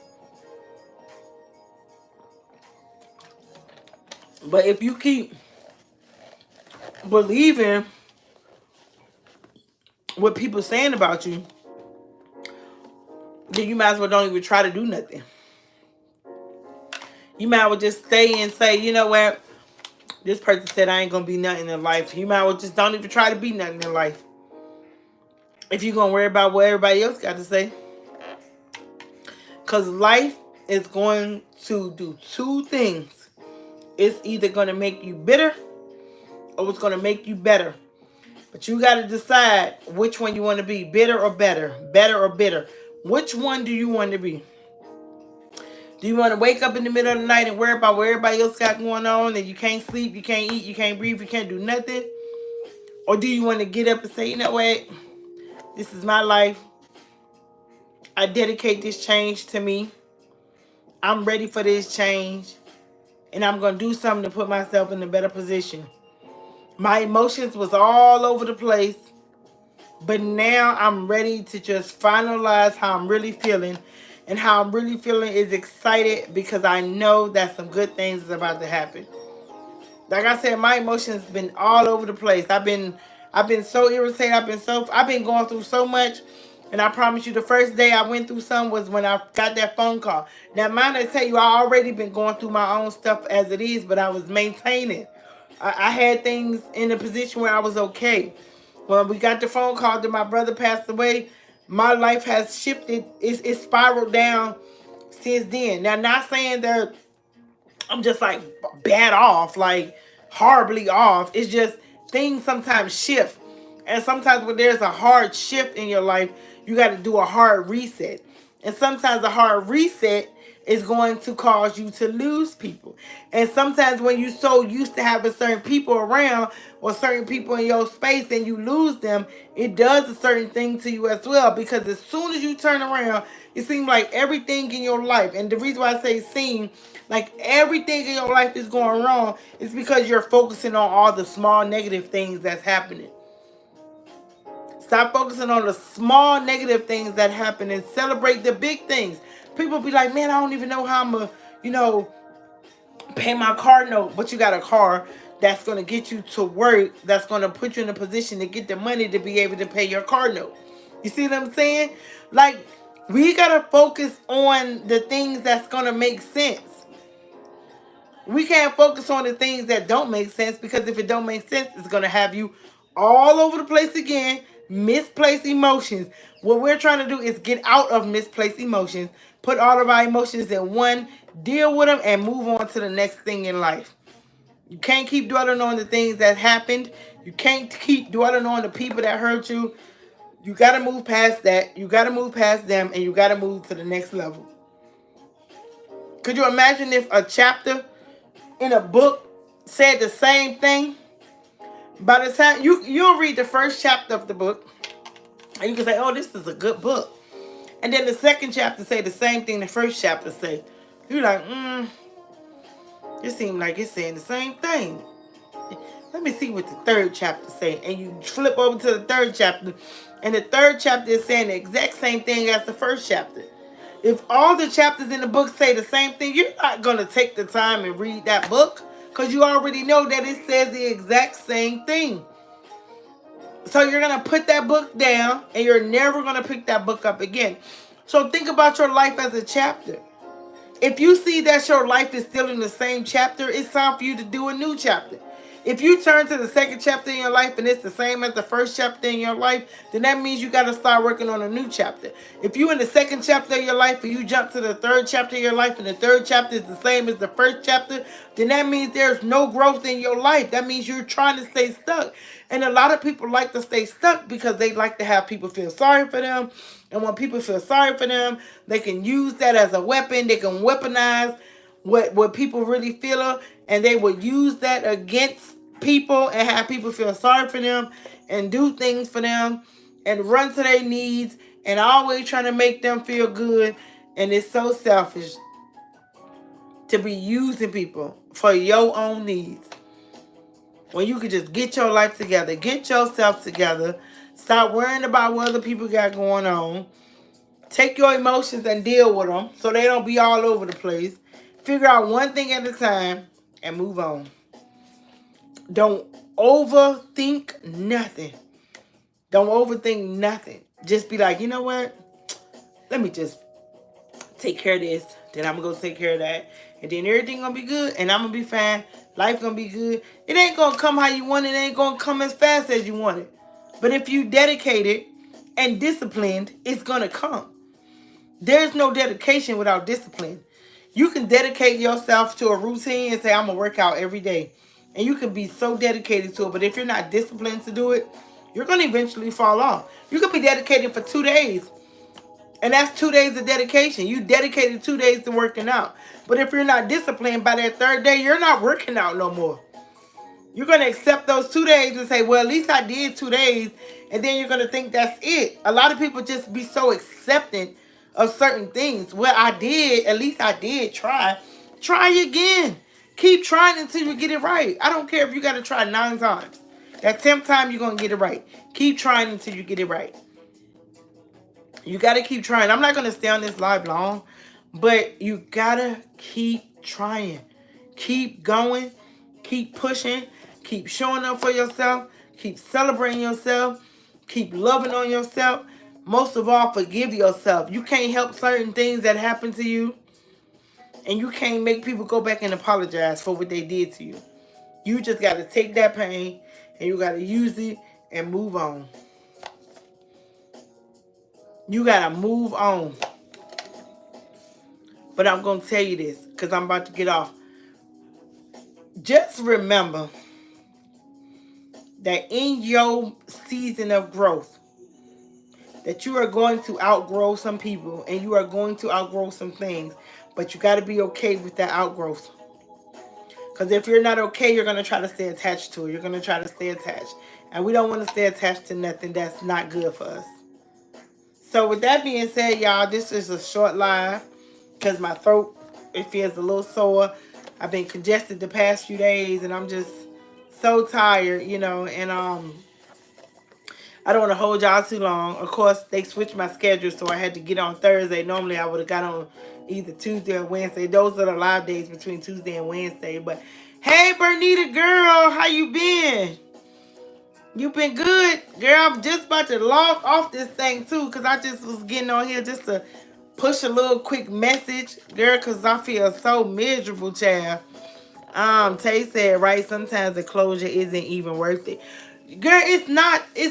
But if you keep believing what people saying about you, then you might as well don't even try to do nothing. You might as well just stay and say, you know what? This person said I ain't going to be nothing in life. You might as well just don't even try to be nothing in life. If you're going to worry about what everybody else got to say. Because life is going to do two things. It's either going to make you bitter or it's going to make you better. But you got to decide which one you want to be. Bitter or better. Better or bitter. Which one do you want to be? Do you want to wake up in the middle of the night and worry about what everybody else got going on and you can't sleep, you can't eat, you can't breathe, you can't do nothing? Or do you want to get up and say, you know what? This is my life. I dedicate this change to me. I'm ready for this change. And I'm going to do something to put myself in a better position. My emotions was all over the place. But now I'm ready to just finalize how I'm really feeling. And how I'm really feeling is excited because I know that some good things is about to happen. Like I said, my emotions been all over the place. I've been so irritated. I've been going through so much. And I promise you, the first day I went through some was when I got that phone call. Now, mind I tell you, I already been going through my own stuff as it is, but I was maintaining. I had things in a position where I was okay. When we got the phone call that my brother passed away, my life has shifted. It spiraled down since then. Now, not saying that I'm just like bad off, like horribly off. It's just things sometimes shift. And sometimes when there's a hard shift in your life, you got to do a hard reset. And sometimes a hard reset is going to cause you to lose people. And sometimes when you're so used to having certain people around or certain people in your space and you lose them, it does a certain thing to you as well. Because as soon as you turn around, it seems like everything in your life, and the reason why I say seem, like everything in your life is going wrong, is because you're focusing on all the small negative things that's happening. Stop focusing on the small negative things that happen and celebrate the big things. People be like, man, I don't even know how I'm going to, pay my car note. But you got a car that's going to get you to work, that's going to put you in a position to get the money to be able to pay your car note. You see what I'm saying? Like, we got to focus on the things that's going to make sense. We can't focus on the things that don't make sense, because if it don't make sense, it's going to have you all over the place again. Misplaced emotions. What we're trying to do is get out of misplaced emotions, put all of our emotions in one, deal with them, and move on to the next thing in life. You can't keep dwelling on the things that happened. You can't keep dwelling on the people that hurt you. You got to move past that. You got to move past them, and you got to move to the next level. Could you imagine if a chapter in a book said the same thing? By the time you'll read the first chapter of the book, and you can say, oh, this is a good book. And then the second chapter say the same thing the first chapter say. You're like, it seems like it's saying the same thing. Let me see what the third chapter say. And you flip over to the third chapter, and the third chapter is saying the exact same thing as the first chapter. If all the chapters in the book say the same thing, you're not going to take the time and read that book, because you already know that it says the exact same thing. So you're going to put that book down, and you're never going to pick that book up again. So think about your life as a chapter. If you see that your life is still in the same chapter, it's time for you to do a new chapter. If you turn to the second chapter in your life and it's the same as the first chapter in your life, then that means you got to start working on a new chapter. If you're in the second chapter of your life and you jump to the third chapter of your life and the third chapter is the same as the first chapter, then that means there's no growth in your life. That means you're trying to stay stuck. And a lot of people like to stay stuck because they like to have people feel sorry for them. And when people feel sorry for them, they can use that as a weapon. They can weaponize what people really feel, and they will use that against people and have people feel sorry for them and do things for them and run to their needs and always trying to make them feel good. And it's so selfish to be using people for your own needs, when you could just get your life together, get yourself together, stop worrying about what other people got going on. Take your emotions and deal with them so they don't be all over the place. Figure out one thing at a time and move on. Don't overthink nothing. Don't overthink nothing. Just be like, you know what? Let me just take care of this. Then I'm going to go take care of that. And then everything going to be good. And I'm going to be fine. Life going to be good. It ain't going to come how you want it. It ain't going to come as fast as you want it. But if you dedicated and disciplined, it's going to come. There's no dedication without discipline. You can dedicate yourself to a routine and say, I'm going to work out every day. And you can be so dedicated to it. But if you're not disciplined to do it, you're going to eventually fall off. You could be dedicated for 2 days. And that's 2 days of dedication. You dedicated 2 days to working out. But if you're not disciplined, by that third day, you're not working out no more. You're going to accept those 2 days and say, well, at least I did 2 days. And then you're going to think that's it. A lot of people just be so accepting of certain things. Well, I did. At least I did try. Try again. Keep trying until you get it right. I don't care if you got to try 9 times. That 10th time, you're going to get it right. Keep trying until you get it right. You got to keep trying. I'm not going to stay on this live long, but you got to keep trying. Keep going. Keep pushing. Keep showing up for yourself. Keep celebrating yourself. Keep loving on yourself. Most of all, forgive yourself. You can't help certain things that happen to you, and you can't make people go back and apologize for what they did to you. You just got to take that pain, and you got to use it and move on. You got to move on. But I'm going to tell you this, because I'm about to get off. Just remember that in your season of growth, that you are going to outgrow some people and you are going to outgrow some things. But you got to be okay with that outgrowth. Because if you're not okay, you're going to try to stay attached to it. You're going to try to stay attached. And we don't want to stay attached to nothing that's not good for us. So with that being said, y'all, this is a short live because my throat, it feels a little sore. I've been congested the past few days and I'm just so tired, and I don't want to hold y'all too long. Of course, they switched my schedule, so I had to get on Thursday. Normally, I would have got on either Tuesday or Wednesday. Those are the live days between Tuesday and Wednesday. But hey, Bernita girl, how you been? You been good? Girl, I'm just about to log off this thing, too, because I just was getting on here just to push a little quick message. Girl, because I feel so miserable, child. Tay said, right, sometimes the closure isn't even worth it. Girl, it's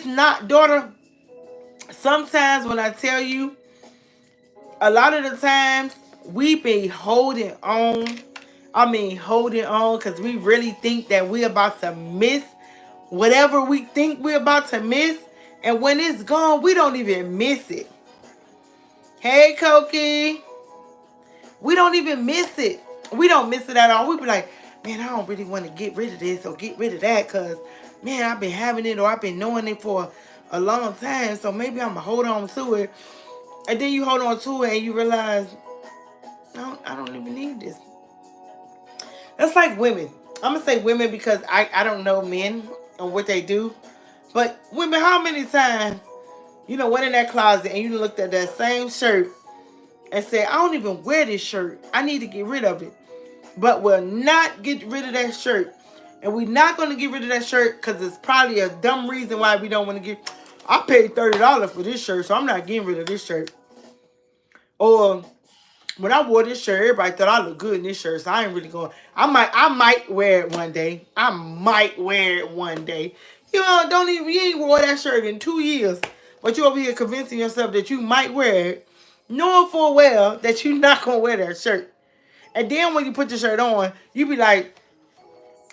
not, daughter. Sometimes when I tell you, a lot of the times we be holding on. I mean, holding on because we really think that we're about to miss whatever we think we're about to miss. And when it's gone, we don't even miss it. Hey, Cokie. We don't even miss it. We don't miss it at all. We be like, man, I don't really want to get rid of this or get rid of that because, man, I've been having it or I've been knowing it for a long time. So maybe I'm going to hold on to it. And then you hold on to it and you realize, no, I don't even need this. That's like women. I'm going to say women because I don't know men and what they do. But women, how many times, went in that closet and you looked at that same shirt and said, I don't even wear this shirt. I need to get rid of it. But we'll not get rid of that shirt. And we're not going to get rid of that shirt because it's probably a dumb reason why we don't want to get. I paid $30 for this shirt, so I'm not getting rid of this shirt. Or when I wore this shirt, everybody thought I looked good in this shirt, so I ain't really going. I might wear it one day. I might wear it one day. You ain't wore that shirt in 2 years, but you over here convincing yourself that you might wear it, knowing full well that you're not gonna wear that shirt. And then when you put the shirt on, you be like,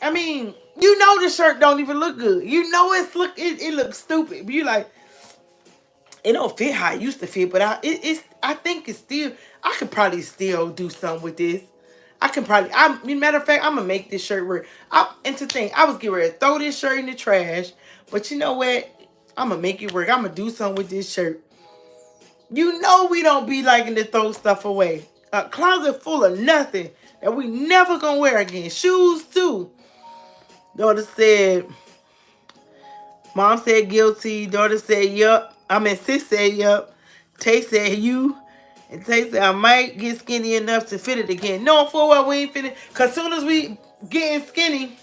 I mean, the shirt don't even look good. It looks stupid. But you like, it don't fit how it used to fit, but I think it's still, I could probably still do something with this. Matter of fact, I'm gonna make this shirt work. And to think, I was getting ready to throw this shirt in the trash, but you know what? I'm gonna make it work. I'm gonna do something with this shirt. We don't be liking to throw stuff away. A closet full of nothing that we never gonna wear again. Shoes too. Daughter said, Mom said guilty. Daughter said yup. Sis said yup. Tay said you. And Tay said I might get skinny enough to fit it again. No, for what we ain't finna. Cause soon as we getting skinny,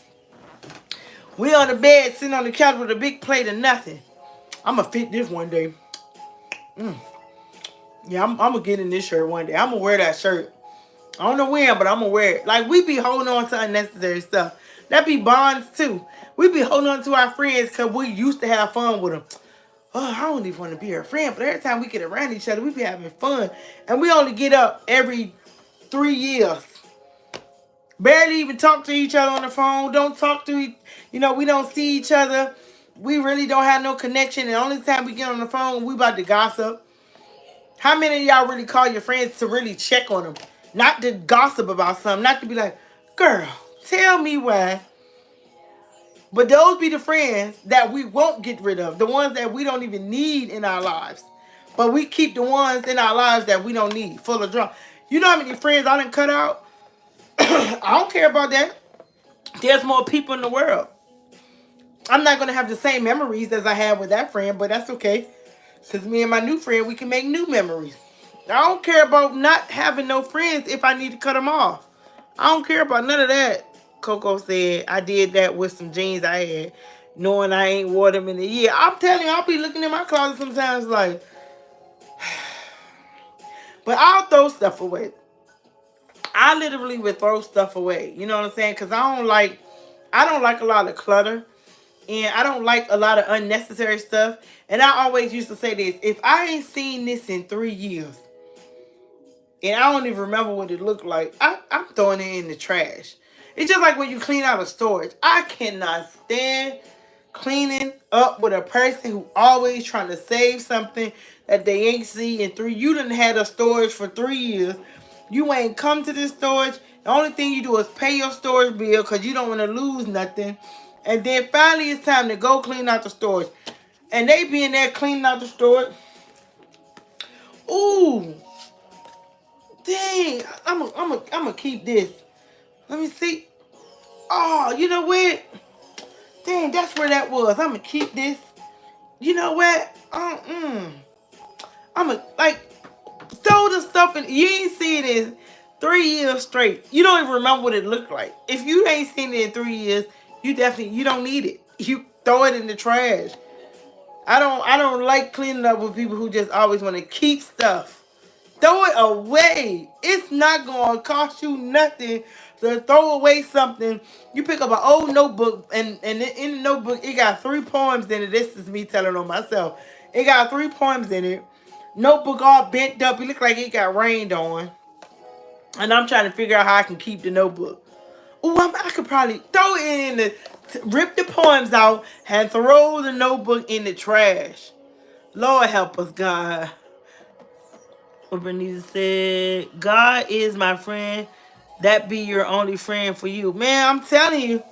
we on the bed sitting on the couch with a big plate of nothing. I'ma fit this one day. Yeah, I'm gonna get in this shirt one day. I'm gonna wear that shirt. I don't know when, but I'm gonna wear it. Like, we be holding on to unnecessary stuff. That be bonds too. We be holding on to our friends because we used to have fun with them. Oh, I don't even want to be her friend, but every time we get around each other, we be having fun. And we only get up every 3 years. Barely even talk to each other on the phone. Don't talk to we don't see each other. We really don't have no connection. And the only time we get on the phone, we about to gossip. How many of y'all really call your friends to really check on them? Not to gossip about something. Not to be like, girl, tell me why. But those be the friends that we won't get rid of. The ones that we don't even need in our lives. But we keep the ones in our lives that we don't need. Full of drama. You know how many friends I done cut out? I don't care about that. There's more people in the world. I'm not going to have the same memories as I had with that friend. But that's okay. Because me and my new friend, we can make new memories. I don't care about not having no friends if I need to cut them off. I don't care about none of that. Coco said, I did that with some jeans I had, knowing I ain't wore them in a year. I'm telling you, I'll be looking in my closet sometimes like, but I'll throw stuff away. I literally would throw stuff away. You know what I'm saying? Because I don't like a lot of clutter. And I don't like a lot of unnecessary stuff. And I always used to say this, if I ain't seen this in 3 years, and I don't even remember what it looked like, I'm throwing it in the trash. It's just like when you clean out a storage. I cannot stand cleaning up with a person who always trying to save something that they ain't see in 3. You done had a storage for 3 years. You ain't come to this storage. The only thing you do is pay your storage bill because you don't want to lose nothing. And then finally it's time to go clean out the storage. And they be in there cleaning out the storage. Ooh, dang! I'm keep this. Let me see. Oh, you know what? Dang, that's where that was. I'm gonna keep this. You know what? I'm gonna like throw the stuff in. You ain't seen it in 3 years straight. You don't even remember what it looked like. If you ain't seen it in 3 years, you don't need it. You throw it in the trash. I don't like cleaning up with people who just always want to keep stuff. Throw it away. It's not going to cost you nothing to throw away something. You pick up an old notebook, and in the notebook, it got 3 poems in it. This is me telling on myself. It got 3 poems in it. Notebook all bent up. It look like it got rained on. And I'm trying to figure out how I can keep the notebook. Ooh, I could probably throw it in rip the poems out and throw the notebook in the trash. Lord help us, God. What Bernice said, God is my friend. That be your only friend for you. Man, I'm telling you,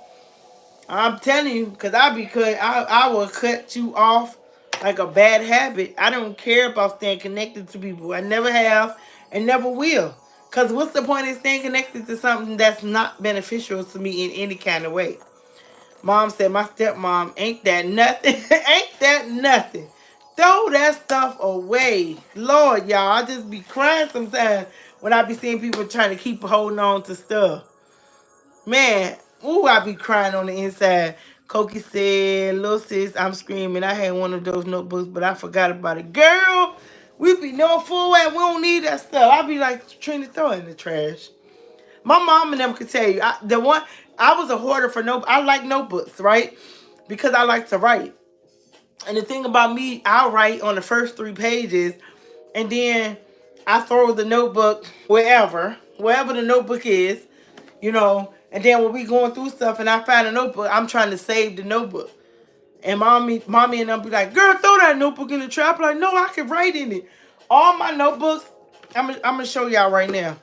because I will cut you off like a bad habit. I don't care about staying connected to people. I never have and never will. Because what's the point of staying connected to something that's not beneficial to me in any kind of way? Mom said, my stepmom, ain't that nothing? Ain't that nothing? Throw that stuff away. Lord, y'all, I just be crying sometimes when I be seeing people trying to keep holding on to stuff. Man, ooh, I be crying on the inside. Cokie said, little sis, I'm screaming. I had one of those notebooks, but I forgot about it. Girl, we be knowing full well we don't need that stuff. I be like, Trina, throw it in the trash. My mom and them could tell you. I was a hoarder for I like notebooks, right? Because I like to write. And the thing about me, I'll write on the first 3 pages, and then I throw the notebook wherever the notebook is, and then when we going through stuff and I find a notebook, I'm trying to save the notebook. And mommy and them be like, girl, throw that notebook in the trap. I'm like, no, I can write in it. All my notebooks, I'm going to show y'all right now.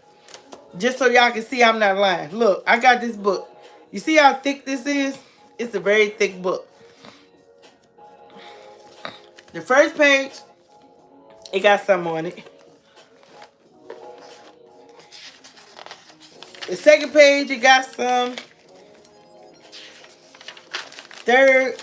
Just so y'all can see I'm not lying. Look, I got this book. You see how thick this is? It's a very thick book. The first page, it got something on it. The second page, it got some. Third,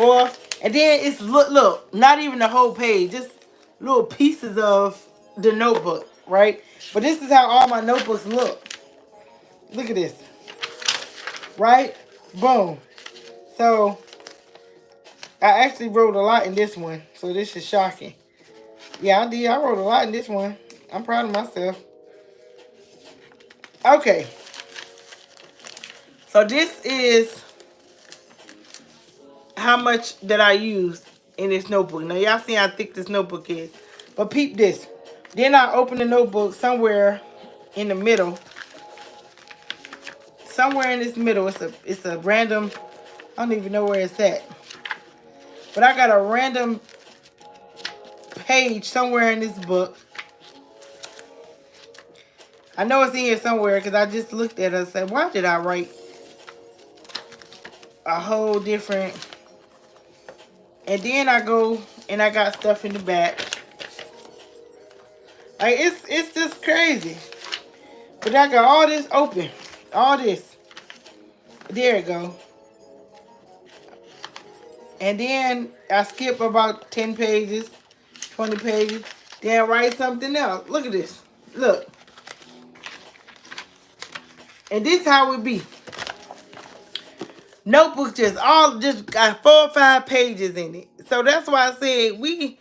fourth, and then it's look, not even the whole page, just little pieces of the notebook, right? But this is how all my notebooks look. Look at this, right? Boom. So I actually wrote a lot in this one, so this is shocking. Yeah, I did. I wrote a lot in this one. I'm proud of myself. Okay. So this is how much that I used in this notebook. Now, y'all see how thick this notebook is. But peep this. Then I open the notebook somewhere in the middle. Somewhere in this middle, it's a random, I don't even know where it's at. But I got a random page somewhere in this book. I know it's in here somewhere because I just looked at it and said, why did I write a whole different... And then I go and I got stuff in the back. Like, it's just crazy. But I got all this open. All this. There it go. And then I skip about 10 pages, 20 pages. Then I write something else. Look at this. Look. And this how it be. Notebooks just got 4 or 5 pages in it. So that's why I said we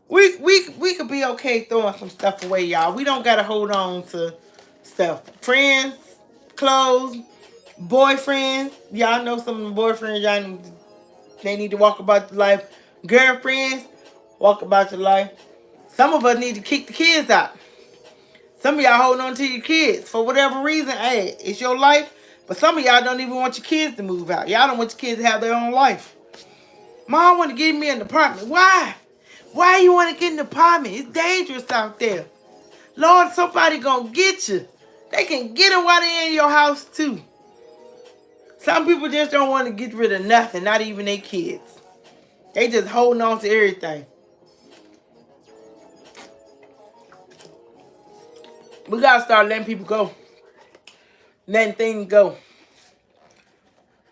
could be okay throwing some stuff away, y'all. We don't gotta hold on to stuff. Friends, clothes, boyfriends. Y'all know some of the boyfriends, they need to walk about your life. Girlfriends, walk about your life. Some of us need to kick the kids out. Some of y'all holding on to your kids for whatever reason. Hey, it's your life. But some of y'all don't even want your kids to move out. Y'all don't want your kids to have their own life. Mom want to give me an apartment. Why? Why you want to get an apartment? It's dangerous out there. Lord, somebody gonna get you. They can get them while they in your house too. Some people just don't want to get rid of nothing, not even their kids. They just holding on to everything. We gotta start letting people go. Letting things go.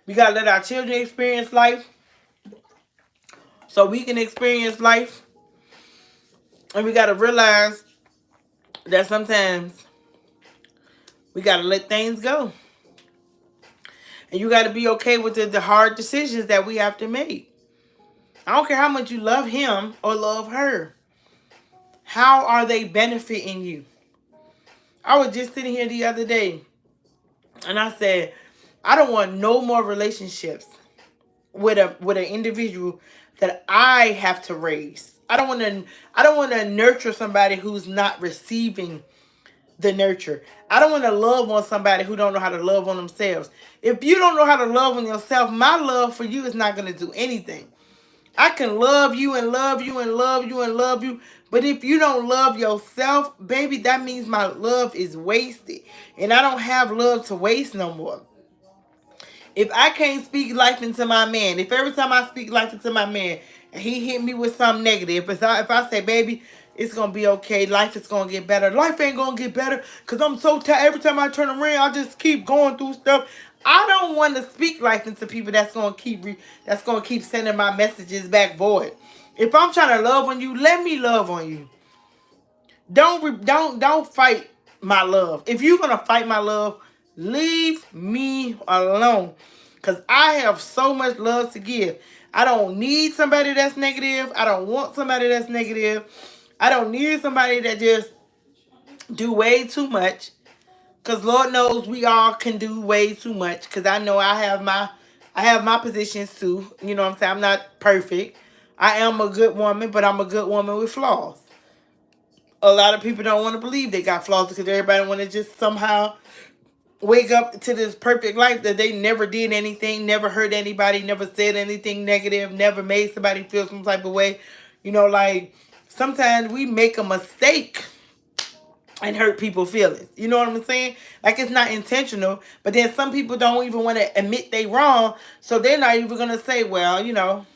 We gotta let our children experience life so we can experience life. And we gotta realize that sometimes we gotta let things go. And you gotta be okay with the hard decisions that we have to make. I don't care how much you love him or love her. How are they benefiting you? I was just sitting here the other day and I said, I don't want no more relationships with an individual that I have to raise. I don't want to nurture somebody who's not receiving the nurture. I don't want to love on somebody who don't know how to love on themselves. If you don't know how to love on yourself, my love for you is not going to do anything. I can love you and love you and love you and love you. But if you don't love yourself, baby, that means my love is wasted. And I don't have love to waste no more. If I can't speak life into my man, if every time I speak life into my man, and he hit me with something negative, if I say, baby, it's going to be okay, life is going to get better. Life ain't going to get better because I'm so tired. Every time I turn around, I just keep going through stuff. I don't want to speak life into people that's going to keep sending my messages back void. If I'm trying to love on you, let me love on you. Don't fight my love. If you're going to fight my love, leave me alone. Because I have so much love to give. I don't need somebody that's negative. I don't want somebody that's negative. I don't need somebody that just do way too much. Because Lord knows we all can do way too much. Because I know I have my positions too. You know what I'm saying? I'm not perfect. I am a good woman, but I'm a good woman with flaws. A lot of people don't want to believe they got flaws because everybody want to just somehow wake up to this perfect life that they never did anything, never hurt anybody, never said anything negative, never made somebody feel some type of way. You know, like sometimes we make a mistake and hurt people's feelings. You know what I'm saying? Like it's not intentional, but then some people don't even want to admit they wrong, so they're not even going to say, well, you know,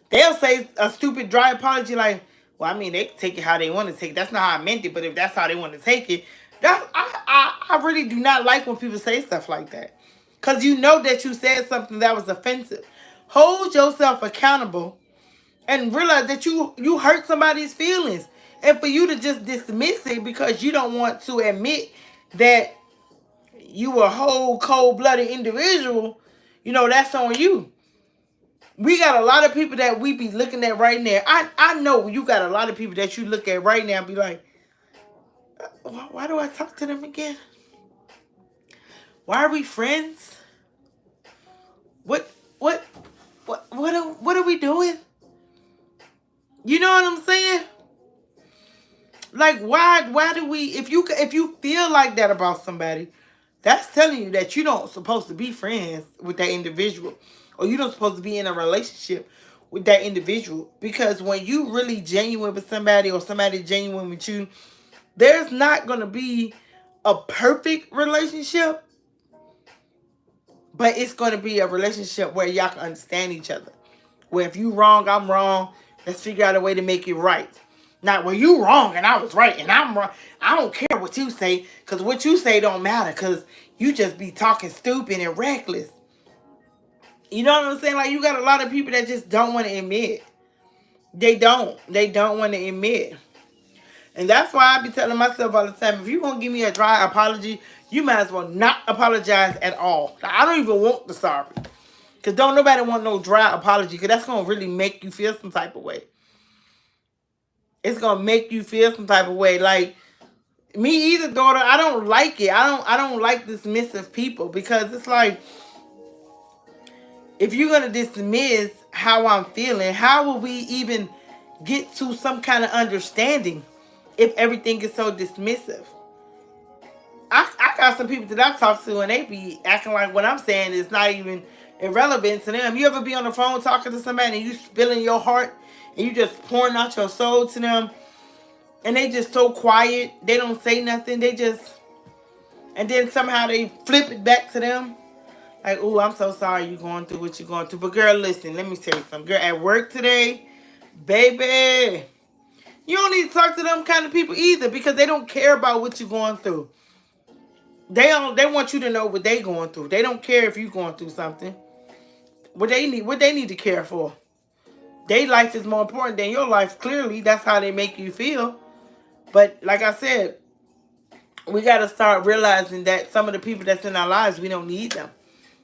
they'll say a stupid dry apology like, well, I mean, they take it how they want to take it. That's not how I meant it, but if that's how they want to take it, I really do not like when people say stuff like that. Because you know that you said something that was offensive. Hold yourself accountable and realize that you hurt somebody's feelings. And for you to just dismiss it because you don't want to admit that you a whole cold-blooded individual, you know, that's on you. We got a lot of people that we be looking at right now. I know you got a lot of people that you look at right now and be like, why do I talk to them again? Why are we friends? What are we doing? You know what I'm saying? Like why do we, if you feel like that about somebody, that's telling you that you don't supposed to be friends with that individual, or you don't supposed to be in a relationship with that individual. Because when you really genuine with somebody or somebody genuine with you, there's not going to be a perfect relationship, but it's going to be a relationship where y'all can understand each other. Where if you wrong, I'm wrong, let's figure out a way to make it right. Not, well, you wrong and I was right and I'm wrong. I don't care what you say, because what you say don't matter, because you just be talking stupid and reckless. You know what I'm saying? Like, you got a lot of people that just don't want to admit. They don't want to admit. And that's why I be telling myself all the time, if you're going to give me a dry apology, you might as well not apologize at all. I don't even want the sorry. Because don't nobody want no dry apology, because that's going to really make you feel some type of way. It's going to make you feel some type of way. Like, me either, daughter, I don't like it. I don't like dismissive people, because it's like, if you're going to dismiss how I'm feeling, how will we even get to some kind of understanding if everything is so dismissive? I got some people that I talk to and they be acting like what I'm saying is not even irrelevant to them. You ever be on the phone talking to somebody and you spilling your heart and you just pouring out your soul to them and they just so quiet, they don't say nothing, they just, and then somehow they flip it back to them. Like, oh, I'm so sorry you going through what you're going through. But girl, listen, let me tell you something. Girl, at work today, baby, you don't need to talk to them kind of people either because they don't care about what you're going through. They want you to know what they going through. They don't care if you're going through something. What they need to care for. Their life is more important than your life. Clearly, that's how they make you feel. But like I said, we got to start realizing that some of the people that's in our lives, we don't need them.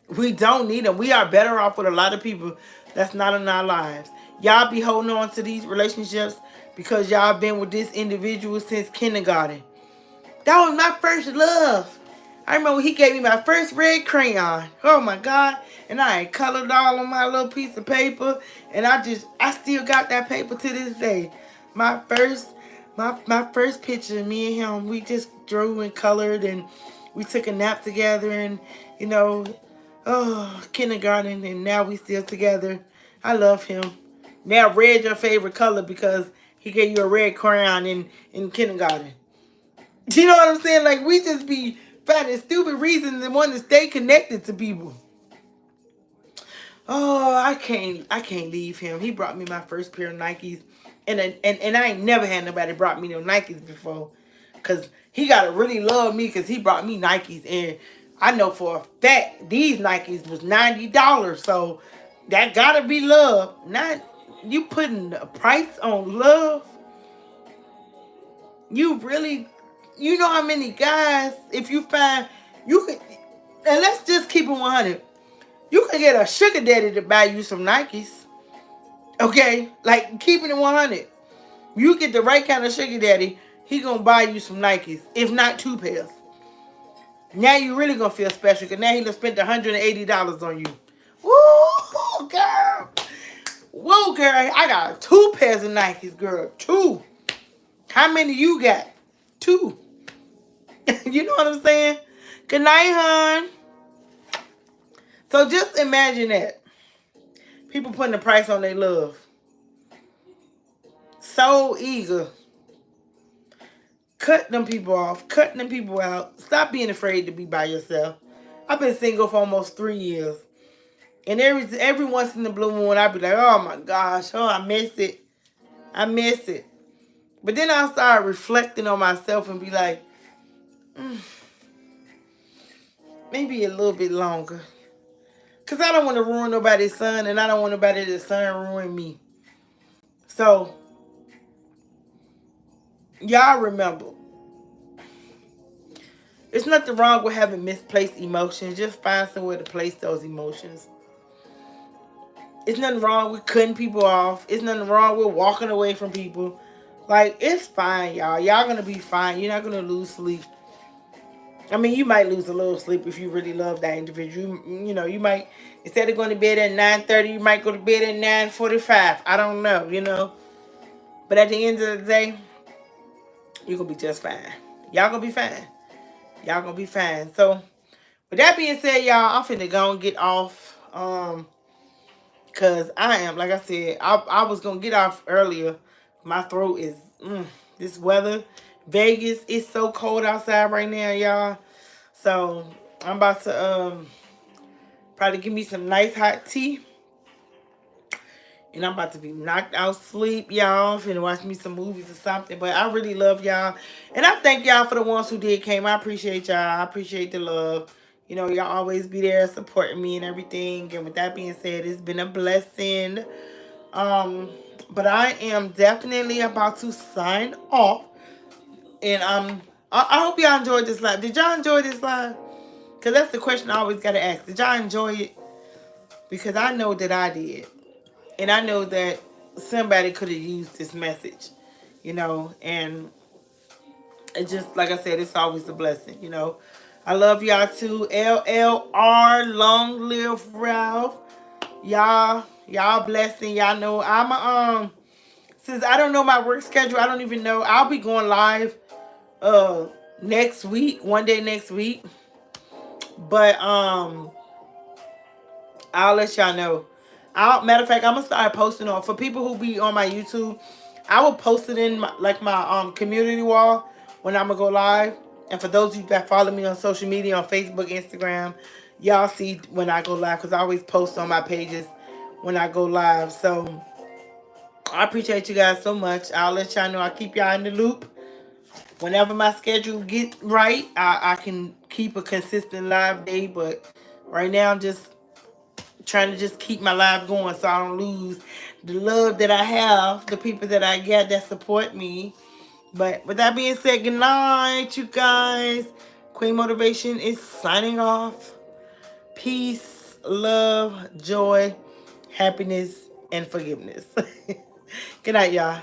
We don't need them. We are better off with a lot of people that's not in our lives. Y'all be holding on to these relationships because y'all been with this individual since kindergarten. That was my first love. I remember he gave me my first red crayon. Oh my God. And I had colored all on my little piece of paper. And I still got that paper to this day. My first picture, me and him, we just drew and colored and we took a nap together and, you know, oh, kindergarten, and now we still together. I love him. Now red your favorite color because he gave you a red crayon in kindergarten. You know what I'm saying? Like, we just be finding stupid reasons and want to stay connected to people. Oh, I can't leave him. He brought me my first pair of Nikes. And I ain't never had nobody brought me no Nikes before. Because he got to really love me because he brought me Nikes. And I know for a fact these Nikes was $90. So that got to be love. Not you putting a price on love. You really, you know how many guys, if you find, you could, and let's just keep it 100. You can get a sugar daddy to buy you some Nikes. Okay? Like, keeping it 100. You get the right kind of sugar daddy, he gonna buy you some Nikes, if not 2 pairs. Now you really gonna feel special, because now he done spent $180 on you. Woo, girl. Whoa, girl, I got 2 pairs of Nikes, girl. 2. How many you got? 2. You know what I'm saying? Good night, hon. So just imagine that. People putting a price on their love. So eager. Cut them people off. Cut them people out. Stop being afraid to be by yourself. I've been single for almost 3 years. And every once in the blue moon, I be like, oh my gosh, oh, I miss it. I miss it. But then I start reflecting on myself and be like, maybe a little bit longer. Because I don't want to ruin nobody's son, and I don't want nobody's son ruin me. So, y'all remember, there's nothing wrong with having misplaced emotions. Just find somewhere to place those emotions. It's nothing wrong with cutting people off. It's nothing wrong with walking away from people. Like, it's fine, y'all. Y'all going to be fine. You're not going to lose sleep. I mean, you might lose a little sleep if you really love that individual. You know, you might, instead of going to bed at 9:30, you might go to bed at 9:45. I don't know, you know. But at the end of the day, you're going to be just fine. Y'all going to be fine. Y'all going to be fine. So, with that being said, y'all, I'm finna go and get off. Because I am, like I said, I was going to get off earlier. My throat is, this weather. Vegas, it's so cold outside right now, y'all. So, I'm about to probably give me some nice hot tea. And I'm about to be knocked out sleep, y'all. Finna watch me some movies or something. But I really love y'all. And I thank y'all for the ones who did came. I appreciate y'all. I appreciate the love. You know, y'all always be there supporting me and everything. And with that being said, it's been a blessing. But I am definitely about to sign off. And I hope y'all enjoyed this live. Did y'all enjoy this live? Because that's the question I always got to ask. Did y'all enjoy it? Because I know that I did. And I know that somebody could have used this message, you know. And it just, like I said, it's always a blessing, you know. I love y'all too. LLR, long live Ralph. Y'all blessing. Y'all know I'm since I don't know my work schedule, I don't even know. I'll be going live next week, one day next week. But I'll let y'all know. Matter of fact, I'm gonna start posting on for people who be on my YouTube. I will post it in my community wall when I'm gonna go live. And for those of you that follow me on social media on Facebook, Instagram, y'all see when I go live because I always post on my pages when I go live. So I appreciate you guys so much. I'll let y'all know. I'll keep y'all in the loop. Whenever my schedule get right, I can keep a consistent live day. But right now, I'm just trying to just keep my life going so I don't lose the love that I have, the people that I get that support me. But with that being said, good night, you guys. Queen Motivation is signing off. Peace, love, joy, happiness, and forgiveness. Good night, y'all.